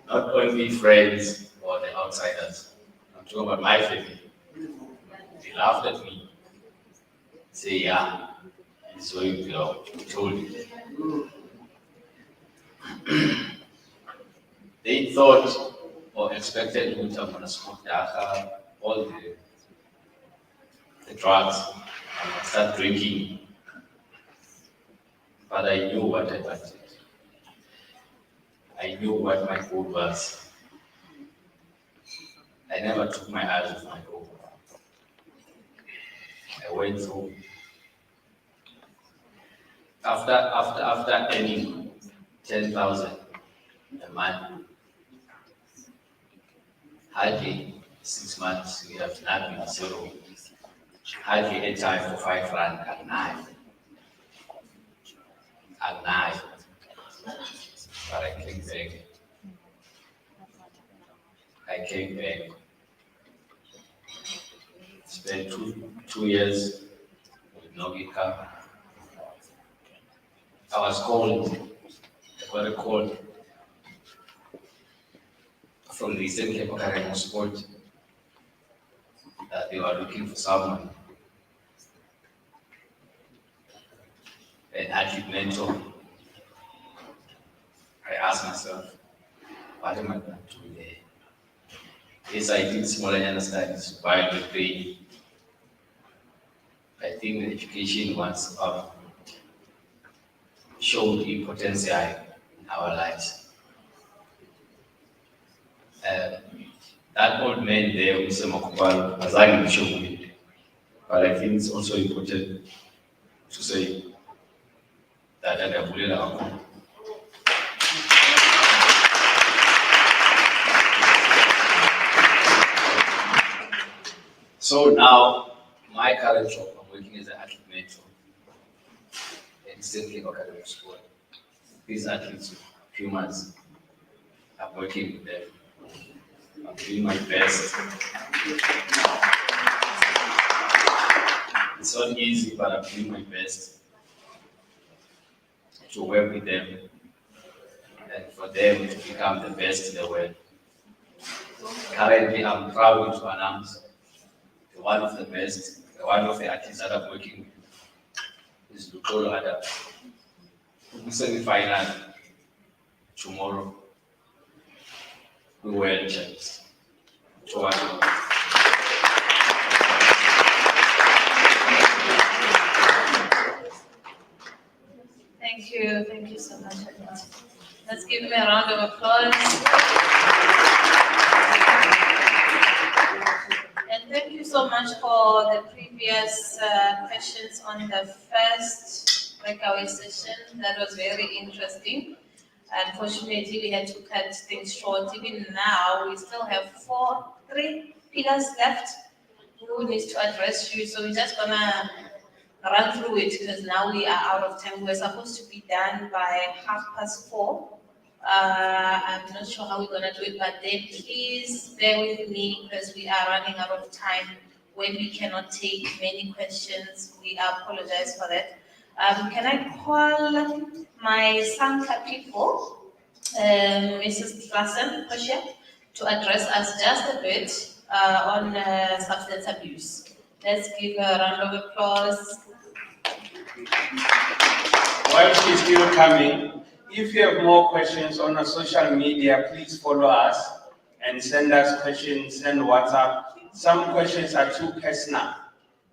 Not only friends or the outsiders. I'm talking about my family. They laughed at me. Say, yeah, this is where you belong. I told you. They thought or expected me to want to smoke daka, all the drugs, and start drinking. But I knew what I wanted. I knew what my goal was. I never took my eyes off my goal. I went through. After earning 10,000 a month, hardly 6 months, we have nothing, zero. Hardly a time for 5 rand at night. At night. But I came back. I came back. Spent two years with no income. I was called. I got a call from the Eastern Cape Academy Sport that they were looking for someone. An athlete mentor. I asked myself, what am I going to do there? Yes, I did smaller studies while we pay. I think the education was showed the potential in our lives. That old man there, Mr. Makubalo, was angry, But I think it's also important to say that so now, my current job, I'm working as an athlete mentor in Sibling Academic School. These athletes, humans, I'm working with them. I'm doing my best. It's not easy, but I'm doing my best to work with them and for them to become the best in the world. Currently, I'm proud to announce one of the best, one of the athletes that I'm working with is Lukolo Adam. Semi-final tomorrow. We were champions. Thank you so much. Let's give him a round of applause. And thank you so much for the previous questions on the first breakaway session. That was very interesting. Unfortunately, we had to cut things short. Even now, we still have 3 pillars left who needs to address you. So we're just gonna run through it because now we are out of time. We're supposed to be done by 4:30. I'm not sure how we're gonna do it, but then please bear with me because we are running out of time. When we cannot take many questions, we apologize for that. Can I call my Sanka people, Mrs. Klassen, to address us just a bit on substance abuse? Let's give a round of applause. While she's still coming, if you have more questions on our social media, please follow us and send us questions, send WhatsApp. Some questions are too personal.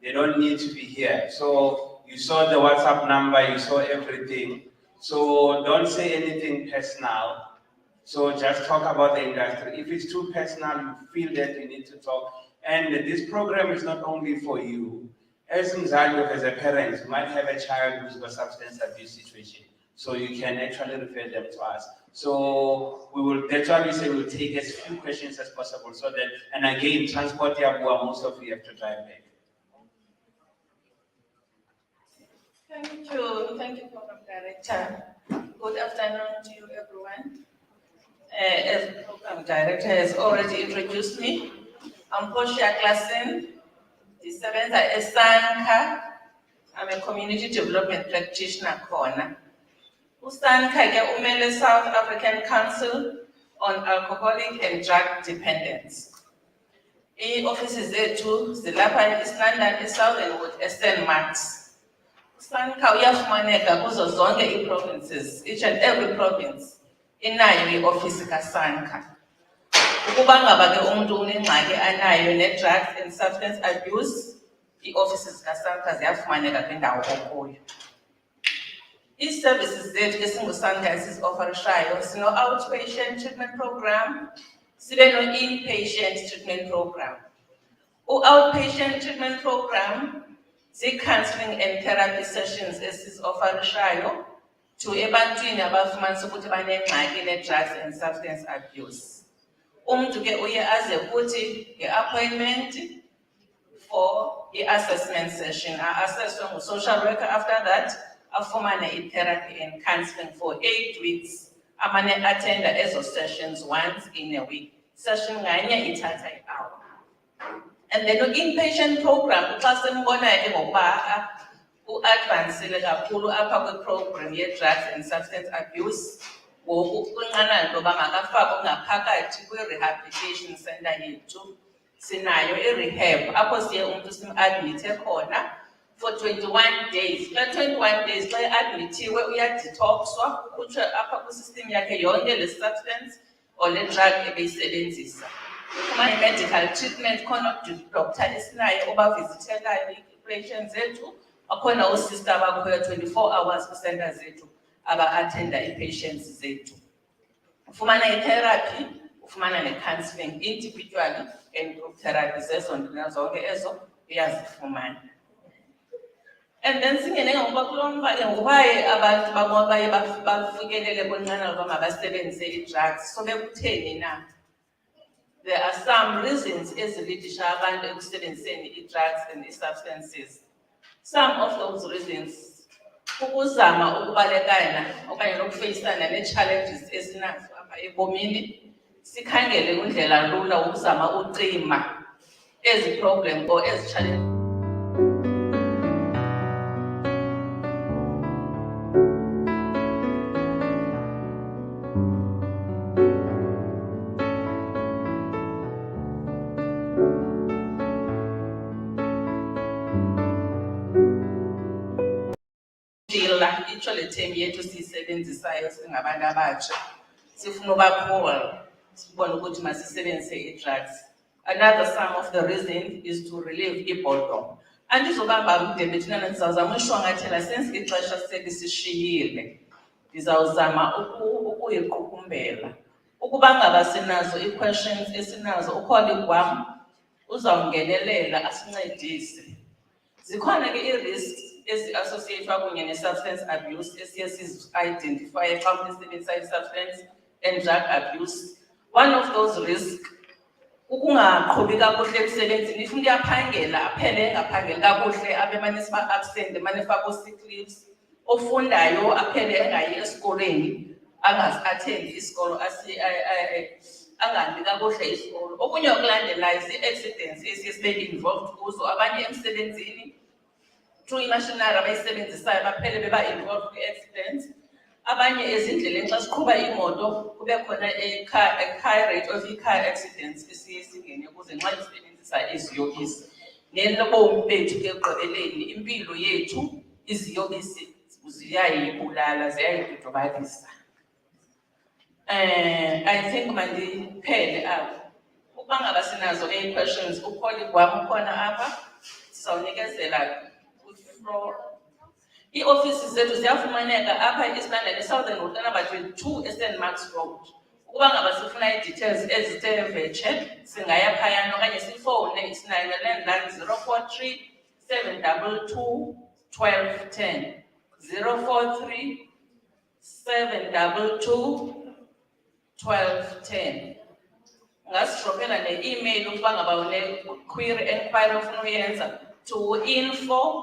They don't need to be here. So you saw the WhatsApp number, you saw everything. So don't say anything personal. So just talk about the industry. If it's too personal, you feel that you need to talk. And this program is not only for you. As a parent, you might have a child who's got substance abuse situation. So you can actually refer them to us. So that's why we say we'll take as few questions as possible so that, and again, transport Yabua, most of you have to drive back. Thank you, Program Director. Good afternoon to you, everyone. As the Program Director has already introduced me, I'm Portia Klassen, the 7th SANCA. I'm a community development practitioner corner. USANCA ke umele South African Council on Alcoholic and Drug Dependence. I-offices zethu zilapha e-East London, e-Southern Wood, Eastern Max. USANCA uyafumaneka kuzo zonke i-provinces, each and every province inayo i-office kaSANCA. Ukuba ngaba ke umuntu unengxaki anayo ne-drugs and substance abuse, i-offices kaSANCA ziyafumaneka kwindawo okuyo. Ii-services zethu esinguSANCA esiziofarishayo sino-outpatient treatment program, sibe no-inpatient treatment program. U-outpatient treatment program zii-counseling and therapy sessions esiziofarishayo to ebantwini abafumanisa ukuthi banengxaki ne-drugs and substance abuse. Umuntu ke uye aze kuthi nge-appointment for i-assessment session. A-assesswe ngu-social worker after that, afumane i-therapy and counseling for 8 weeks. Amane attenda ezo sessions once in a week. Session nganye ithatha i-hour. And then inpatient program, xa simbona ke ngokuba u-advancile kakhulu apha kwi-program ye-drugs and substance abuse, ngoku kwinqanaba loba makafakwe ngaphakathi kwi-rehabilitation center yethu. Sinayo i-rehab, apho siye umuntu sim-admithe khona for 21 days. Kula 21 days, xa e-admithiwe uyadetoxwa, ukhutshwe apha kwisystem yakhe yonke le substance or le drug ebeyisebenzisa. Ufumane medical treatment, khona udoctor esinayo obavizithelayo i-patients zethu, akhona oosister abakhoyo 24 hours kwi-center zethu aba-attenda ii-patients zethu. Ufumana i-therapy, ufumana ne-counseling individually and group therapy zezo zonke ezo uyazifumana. And then singene ngokuba kulo mba ke ngokubaye abantu baye bafikelele kwenqanaba loba mabasebenzise i-drugs, so bekutheni na? There are some reasons ezilidisha abantu ekusebenziseni i-drugs and i-substances. Some of those reasons ukuzama ukubalekana okanye nokufeyisana nee-challenges esinazo apha ebomini, sikhangele indlela lula ukuzama ucima ezi problem or ezi challenge. Itsho le term yethu siyisebenzisayo singabantu abatsha, sifuna ubakhula sibone ukuthi masisebenzise i-drugs. Another some of the reason is to relieve i-boredom. Andizobamba mde bethina ndizawuzama ushwangathela since ixesha selisishiyile, ndizawuzama ukuyiqukumbela. Ukuba ngaba sinazo ii-questions esinazo, ukholi wam uzawungenelela asincedise. Zikhona ke ii-risks ezi-associatedwa kunye ne-substance abuse esiye sizi-identifye xa unisebenzisa i-substance and drug abuse. One of those risks, ukungaqhubi kakuhle emsebenzini, if umntu uyaphangela aphele engaphangeli kakuhle, abe mane siba-absent, mane efaka sick leaves. Ofundayo aphele engayi esikolweni, angazi-athendi isikolo, angahambi kakuhle isikolo. Okunye okulandelayo zii-accidents esiye sibe involved kuzo, abanye emsebenzini through imachinery abayisebenzisayo baphele beba-involved kwi-accidents. Abanye ezindleleni xa siqhuba imoto kube khona a-high rate of car accidents esiye singene kuze nxa sisebenzisa iziyobisi. Nenobomi bethu ke ekugqibeleni, impilo yethu iziyobisi ziyayibulala, ziyayidodobalisa. I think mandiphele apho. Ukuba ngaba sinazo questions, ukholi wam ukhona apha, sizawunikezela kwi-floor. Ii-ofisi zethu ziyafumaneka apha e-East London, e-Southern Road, number 22 St. Mark's Road. Ukuba ngaba sifuna ii-details ezithe vetshe, singaya phayana okanye sifowune isinayo landline 043 722 1210. 043 722 1210. Ungasishopela ne-email ukuba ngaba une-query enquiry ofuna uyenza to info@sankacec.co.za.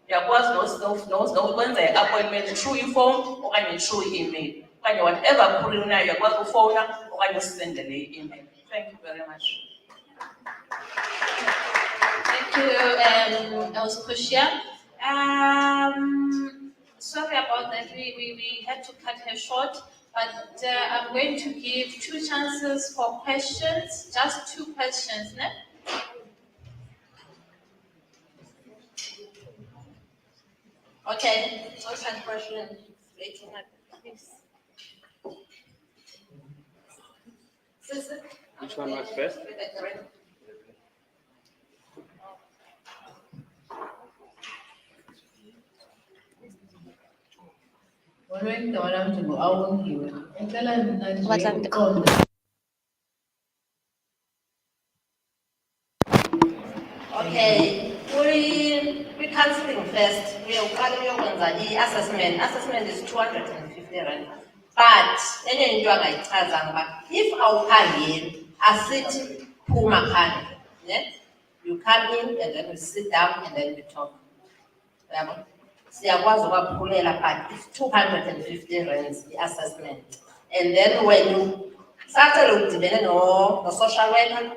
Uyakwazi nokwenza i-appointment through ifowuni okanye through email. Okanye whatever query unayo uyakwazi ufowuna okanye usendele i-email. Thank you very much. Thank you, Elspushia. Sorry about that. We had to cut her short, but I'm going to give 2 chances for questions. Just 2 questions, ne? Okay. What's that question? Which one was first? Okay, we-counseling first. Uyaqala uyokwenza i-assessment. Assessment is 250 rand. But enye into angayichazanga uba if awuphangeli asithi phuma phandle, ne? You come in and then we sit down and then we talk. Yabo? Siyakwazi ukwaphulela, but it's 250 rands the-assessment. And then when you sacele udibene no-social worker,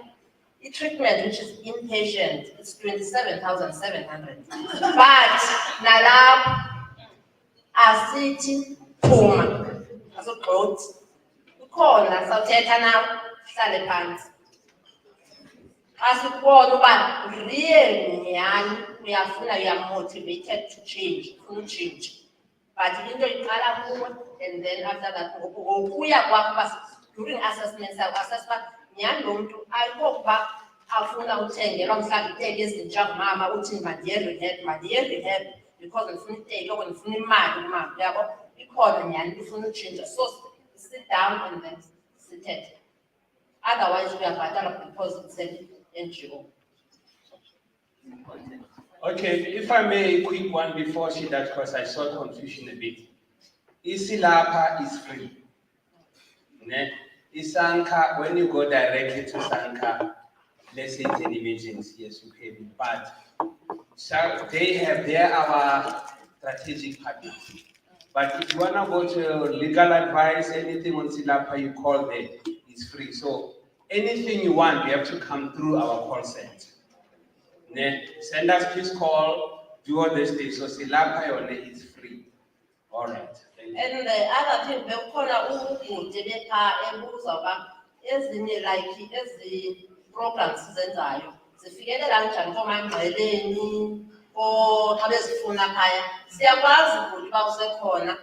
i-treatment which is inpatient is 27,700. But nalapho asithi phuma, asogqothi. Ukhona sawuthetha nawe, hlale phansi. Asibona uba really nyani uyafuna, you are motivated to change, ufuna change. But into iqala kuwe, and then after that ngokuya kwakho during assessment assess uba nyani lo muntu ayikokuba afuna uthengelwa mhlawumbi iiteki ezintsha ngumama uthi mandiye rehab. because ngifuna iteki or ngifuna imali kumama yabo ikhona nyani ifuna utshintsha so sit down and then sithethe otherwise uyabhatala because it's an NGO. Okay, if I may, a quick one before she does, because I saw confusion a bit. Silapha is free. Ne? Isanka, when you go directly to Sanka, let's say it's an emergency, yes, you pay me. But so they are our strategic partners. But if you wanna go to legal advice, anything on Silapha, you call them, it's free. So anything you want, you have to come through our call center. Send us please call, do all this thing. So Silapha only is free. All right. And the other thing, we call our Jebeka and Buzaba is the like as the programs zenzayo. Zifike kanjani komangcweleni or abezifuna phaya. Siyakwazi ukuthi bawusekhona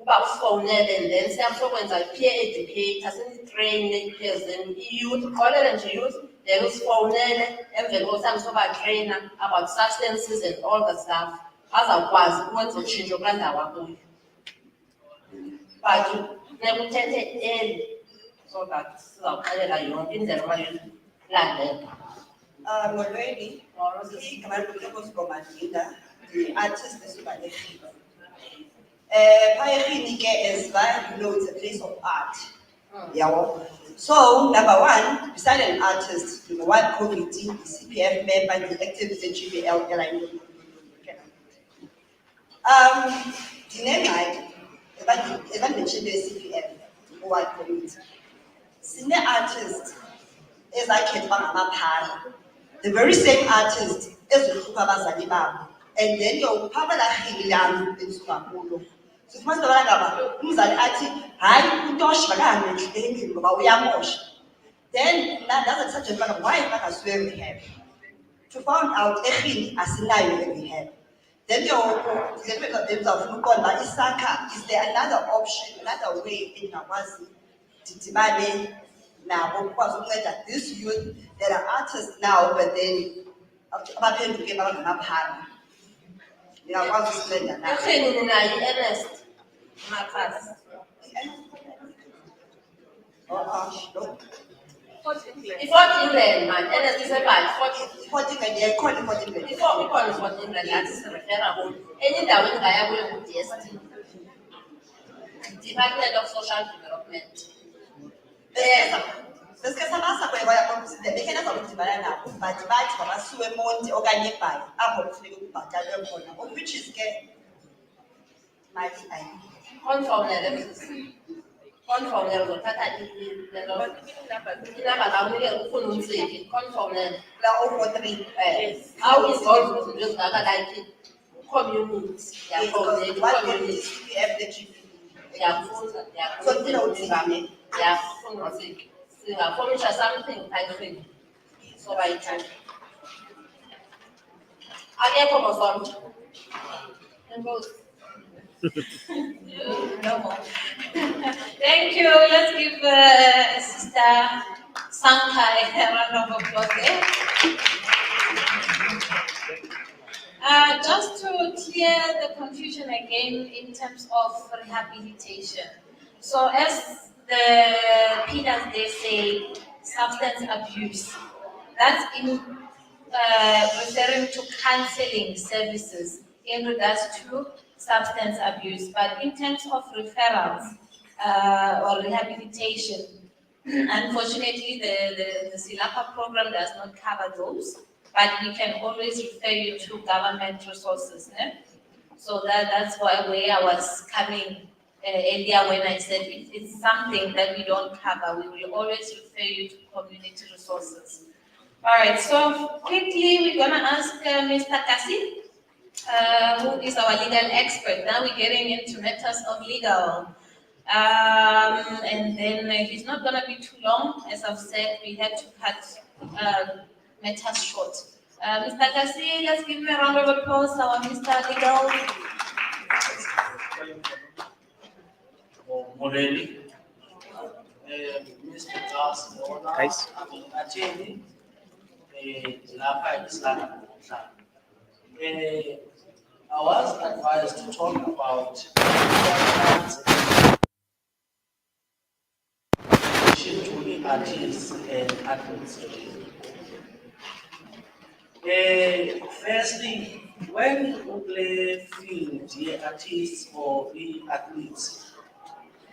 uba ufonele and then siyakwenza peer educator senitrain then youth uqolele nje youth then usifonele emveni kokuthi soba trainer about substances and all the stuff azakwazi ukwenza utshintsho kandawo akuyo. But nekuthethe early so that sizawuxelela yonke indlela omayilandela. Molweni, igama lokuzikomandinda, the artist esuka eRhini. Phaya eRhini ke as well, you know, it's a place of art. Yabo. So number one, beside an artist, you know, one committee, the CPF member, the activist in GBL, the name if I mentioned the CPF, one committee. Senior artist is I can find the very same artist is the Abazali Baba. And then your Papa Hilam in Sukapulo. So first of all, who's an artist? I Dosh Bagan, but we are Mosh. Then that doesn't such a matter why I swear we have. To find out everything as live we have. Then your Isaka, is there another option, another way in Nawazi to demand now? Because that this youth, there are artists now, but then about to give out an hand. You know, what's the now? It's not England, man. Ernest is about 40 England, call it 40 England. Before we call it 40 England, that's referable. Any that will I will put DST. Department of Social Development. Sesikhathasa kwaya bekena zakudibana nabo but bathi babasuwe emonti okanye ebhali apho kufuneka ukubhatalwe khona which is ke mali ayi Control uzothatha inamba zakunike ufuna umsiki control la 043 how is all izinto ezingaka like community community yafunda umsiki singafomisha something typing so bayithanda akekho mosonto enkosi. No more. Thank you. Let's give Sister Sankai a round of applause there. Just to clear the confusion again in terms of rehabilitation. So as the Peters they say, substance abuse, that's in referring to counseling services in regards to substance abuse, but in terms of referrals or rehabilitation, unfortunately, the Silapha program does not cover those, but we can always refer you to government resources. So that's where I was coming earlier when I said it's something that we don't cover. We will always refer you to community resources. All right, so quickly we're going to ask Mr. Kasi. Who is our legal expert. Now we're getting into matters of legal. And then he's not going to be too long. As I've said, we had to cut matters short. Mr. Kasi, let's give him a round of applause, our Mr. Legal. Molweni. Mr. Class, guys. Lapha Silapha. I was advised to talk about to the artists and administrators. Firstly, when you play field, the artists or the athletes,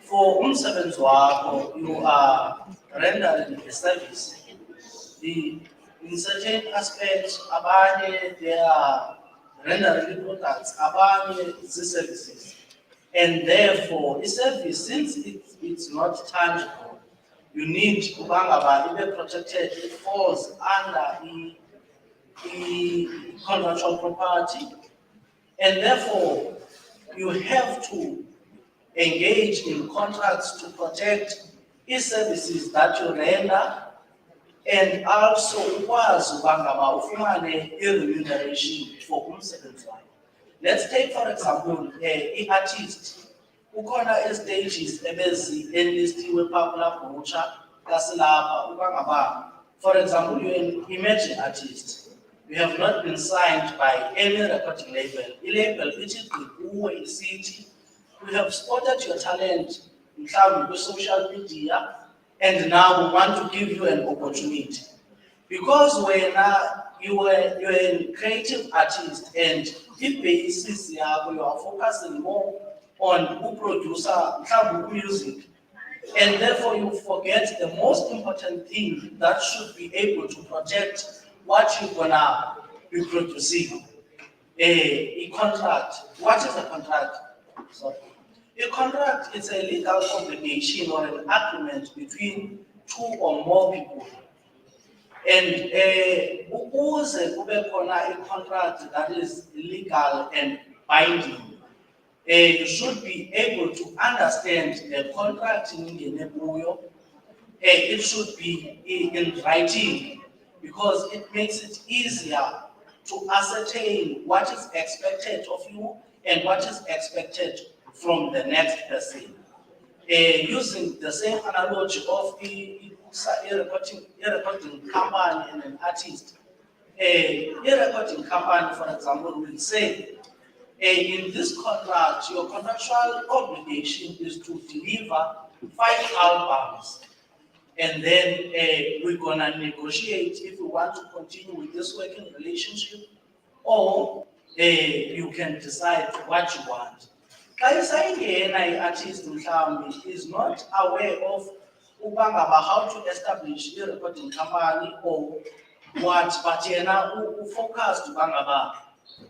for umsebenzi wakho, you are rendering a service. In certain aspects, abanye they are rendering products, abanye the services. And therefore, a service, since it's not tangible, you need to be protected. It falls under the contractual property, and therefore you have to engage in contracts to protect services that you render, and also ukwazi ukubangaba ufumane remuneration for umsebenzi wakho. Let's take for example artist. Ukhona stages enlistiwe Popular Butcher kaSilapha ukubangaba. For example, you're an emerging artist. You have not been signed by any recording label. A label which is the city. We have spotted your talent in social media, and now we want to give you an opportunity. Because when you're a creative artist and the basis you are focusing more on who producer music, and therefore you forget the most important thing that should be able to protect what you're gonna be producing. A contract. What is a contract? Sorry. A contract is a legal obligation or an agreement between two or more people. And ukuze kube khona a contract that is legal and binding, you should be able to understand the contract in the it should be in writing, because it makes it easier to ascertain what is expected of you and what is expected from the next person. Using the same analogy of a recording company and an artist. A recording company, for example, will say, in this contract, your contractual obligation is to deliver 5 albums. And then we're gonna negotiate if we want to continue with this working relationship, or you can decide what you want. An artist is not aware of how to establish a recording company or what, but who focused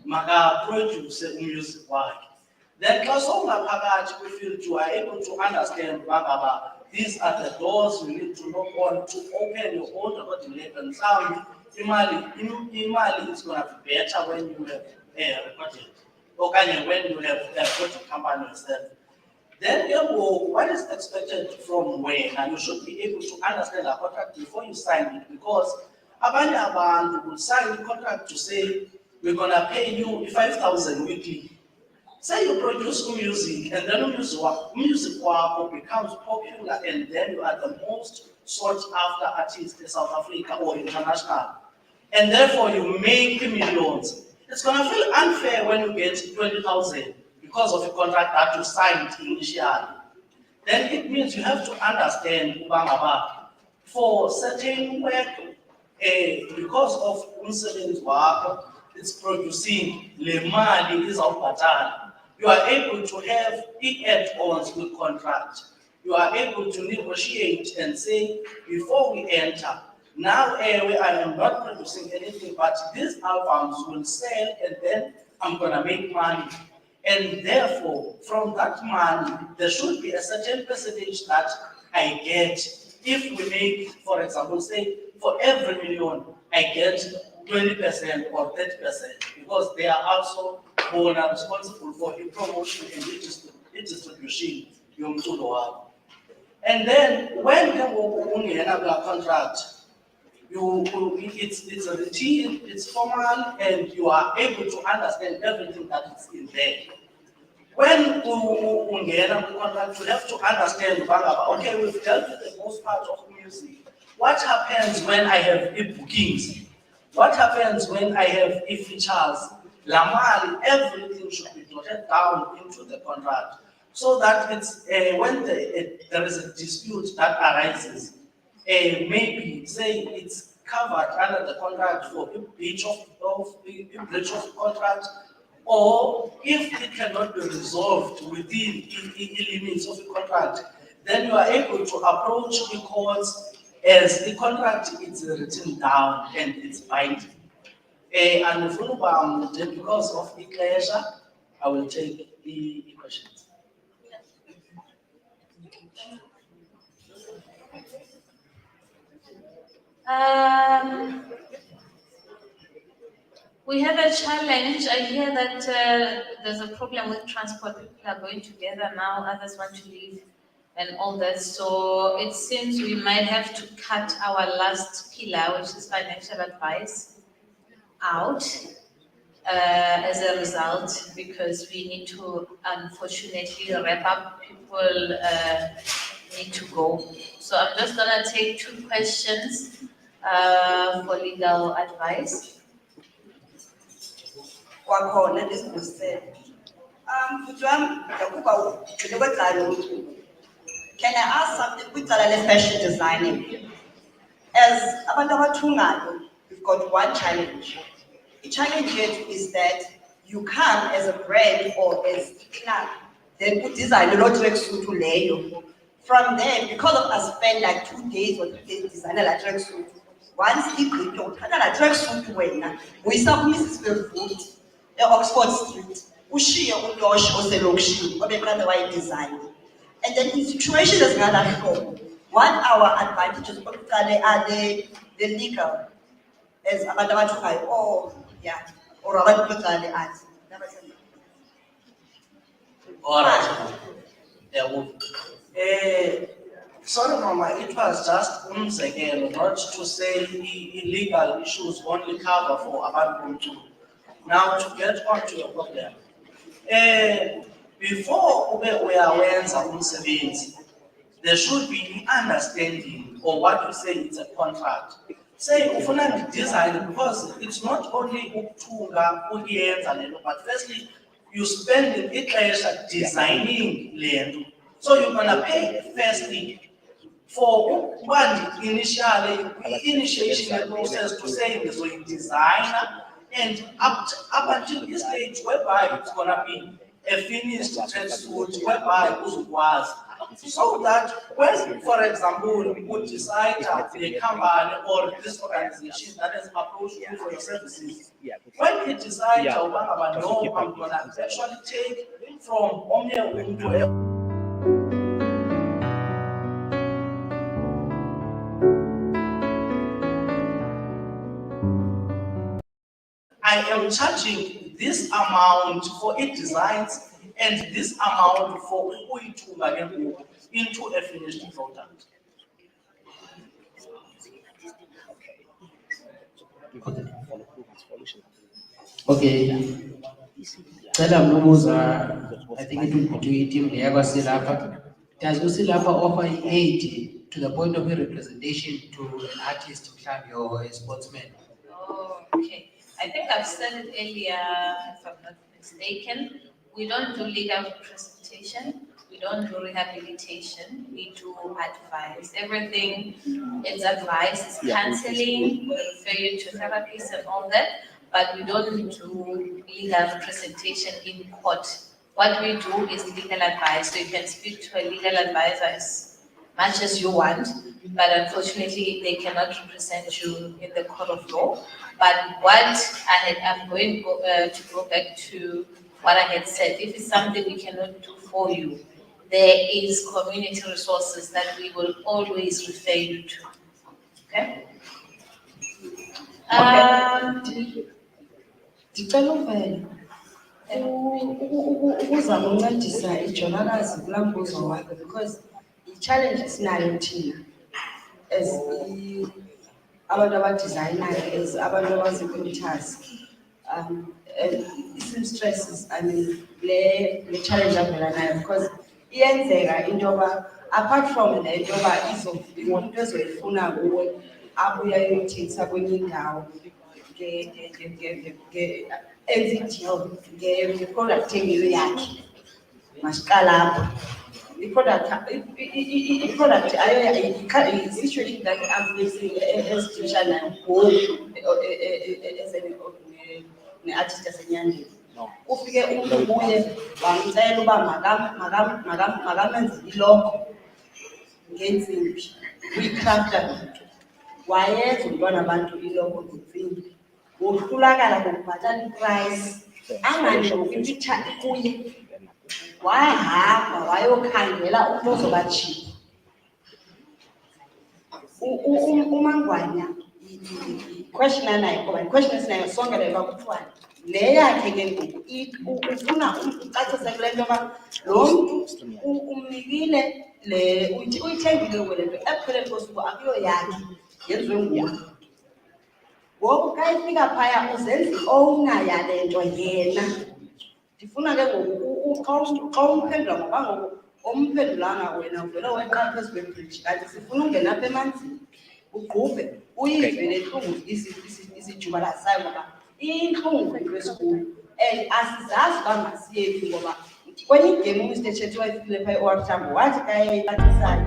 maka produce music work. Then we feel you are able to understand these are the doors you need to knock on to open your own recording label. Imali is going to be better when you have recorded, or when you have a recording company yourself. Then what is expected from where? Now you should be able to understand the contract before you sign it, because abanye abantu will sign the contract to say we're gonna pay you 5,000 weekly. Say you produce music and then music becomes popular, and then you are the most sought after artist in South Africa or international, and therefore you make millions. It's gonna feel unfair when you get 20,000 because of a contract that you signed initially. Then it means you have to understand for certain work, because of umsebenzi wakho, it's producing le mali izawubhatala. You are able to have add-ons with contract. You are able to negotiate and say, before we enter, now I am not producing anything, but these albums will sell, and then I'm gonna make money. And therefore, from that money, there should be a certain percentage that I get. If we make, for example, say, for every million, I get 20% or 30%, because they are also responsible for the promotion and distribution. And then when you have a contract, it's a routine, it's formal, and you are able to understand everything that is in there. When you contract, you have to understand, okay, we've dealt with the most part of music. What happens when I have bookings? What happens when I have features? Lamali, everything should be jotted down into the contract so that it's when there is a dispute that arises, maybe say it's covered under the contract for a breach of contract, or if it cannot be resolved within the limits of the contract, then you are able to approach the courts as the contract is written down and it's binding. And because of the pleasure, I will take the questions. We have a challenge. I hear that there's a problem with transport. People are going together now, others want to leave and all that. So it seems we might have to cut our last pillar, which is financial advice, out as a result, because we need to unfortunately wrap up. People need to go. So I'm just gonna take 2 questions for legal advice. Kwakhona lesibusele. Futhi wami ngokuba ugcine kwexala ucingo. Can I ask something kwicala le-fashion designing? As abantu abathungayo, we've got one challenge. The challenge here is that you come as a brand or as a club, then put design a lot of tracksuit leyo. From there, because of us spend like 2 days or 3 days designing a tracksuit, once igqitywa uthatha la tracksuit wena uyisa kuMrs. Verwoerd Oxford Street, ushiye uLosh oselokishini obeqale wayidesign. And then in situations ezingala hlobo, what our advantages okuqale are the legal as abantu abathungayo, oh yeah, or abantu beqale athi. All right. Sorry, Mama, it was just again, not to say illegal issues only cover for abantu. Now to get on to your problem. Before we are umsebenzi, there should be understanding or what you say it's a contract. Say ufuna design, because it's not only ukuthunga uyenza lento, but firstly you spend ixesha designing lento. So you're gonna pay firstly for one initiation process to say this way designer, and up until this stage whereby it's gonna be a finished tracksuit whereby was, so that when, for example, you decide a company or this organization that has approached you for your services, when you decide no, I'm gonna actually take from Omnia to I am charging this amount for it designs and this amount for into a finished product. Okay. Cela mnubuza, I think it will be to team leya Silapha. Does Silapha offer aid to the point of a representation to an artist, club, or a sportsman? Oh, okay. I think I've said it earlier, if I'm not mistaken. We don't do legal representation. We don't do rehabilitation. We do advice. Everything is advice, it's counseling. We refer you to therapists and all that, but we don't do legal representation in court. What we do is legal advice. So you can speak to a legal advisor as much as you want, but unfortunately they cannot represent you in the court of law. But what I'm going to go back to what I had said. If it's something we cannot do for you, there is community resources that we will always refer you to. Okay? Ndicela uvela ukuzama uncedisa ijonakazi kulaa mbuzo wakhe, because i-challenge esinayo thina as abantu abadizayinayo, as abantu abazi-printers, i-stresses, I mean, le challenge avela nayo, because iyenzeka into yoba apart from le nto yoba into ezoyifuna kuwe abuye ayoyithengisa kwenye indawo enzideal nge-product engelo yakhe masiqala apho. I-product i-situation that I'm facing as-Christian ngoku ne-artist yasenyandeni. Ufike umntu kuye wamcela uba makamenzele iloko ngeentsimbi, uyikrafta nomntu. Wayenza umntwana abantu iloko ngentsimbi. Wohlulakala ngokubhatala iprice, anganikwa impicture ikuye. Wahamba wayokhangela umntu ozobatshipha. Umangwanya i-question anayo ngoba i-question esinayo sonke leyo kuthiwa le yakhe ke ngoku ufuna ucacise kule nto yoba lo mntu umnikile uyithengile kwele nto ekupheleni kosuku akuyo yakhe yenziwe nguwe. Ngoku xa ifika phaya uzenza i-owner yale nto yena. Ndifuna ke ngoku xa umphendula ngoba ngoku omphendulanga wena uvele weqa phezu kwebhriji, kanti sifuna ungena apha emanzini ugqubhe uyive le ntlungu isijubalazisayo ngoba intlungu into esikhulu and asizazi uba masiyephi ngoba kwenye igemu uMr. Chetty wayefikile phaa eOR Tambo wathi xa eyibatisana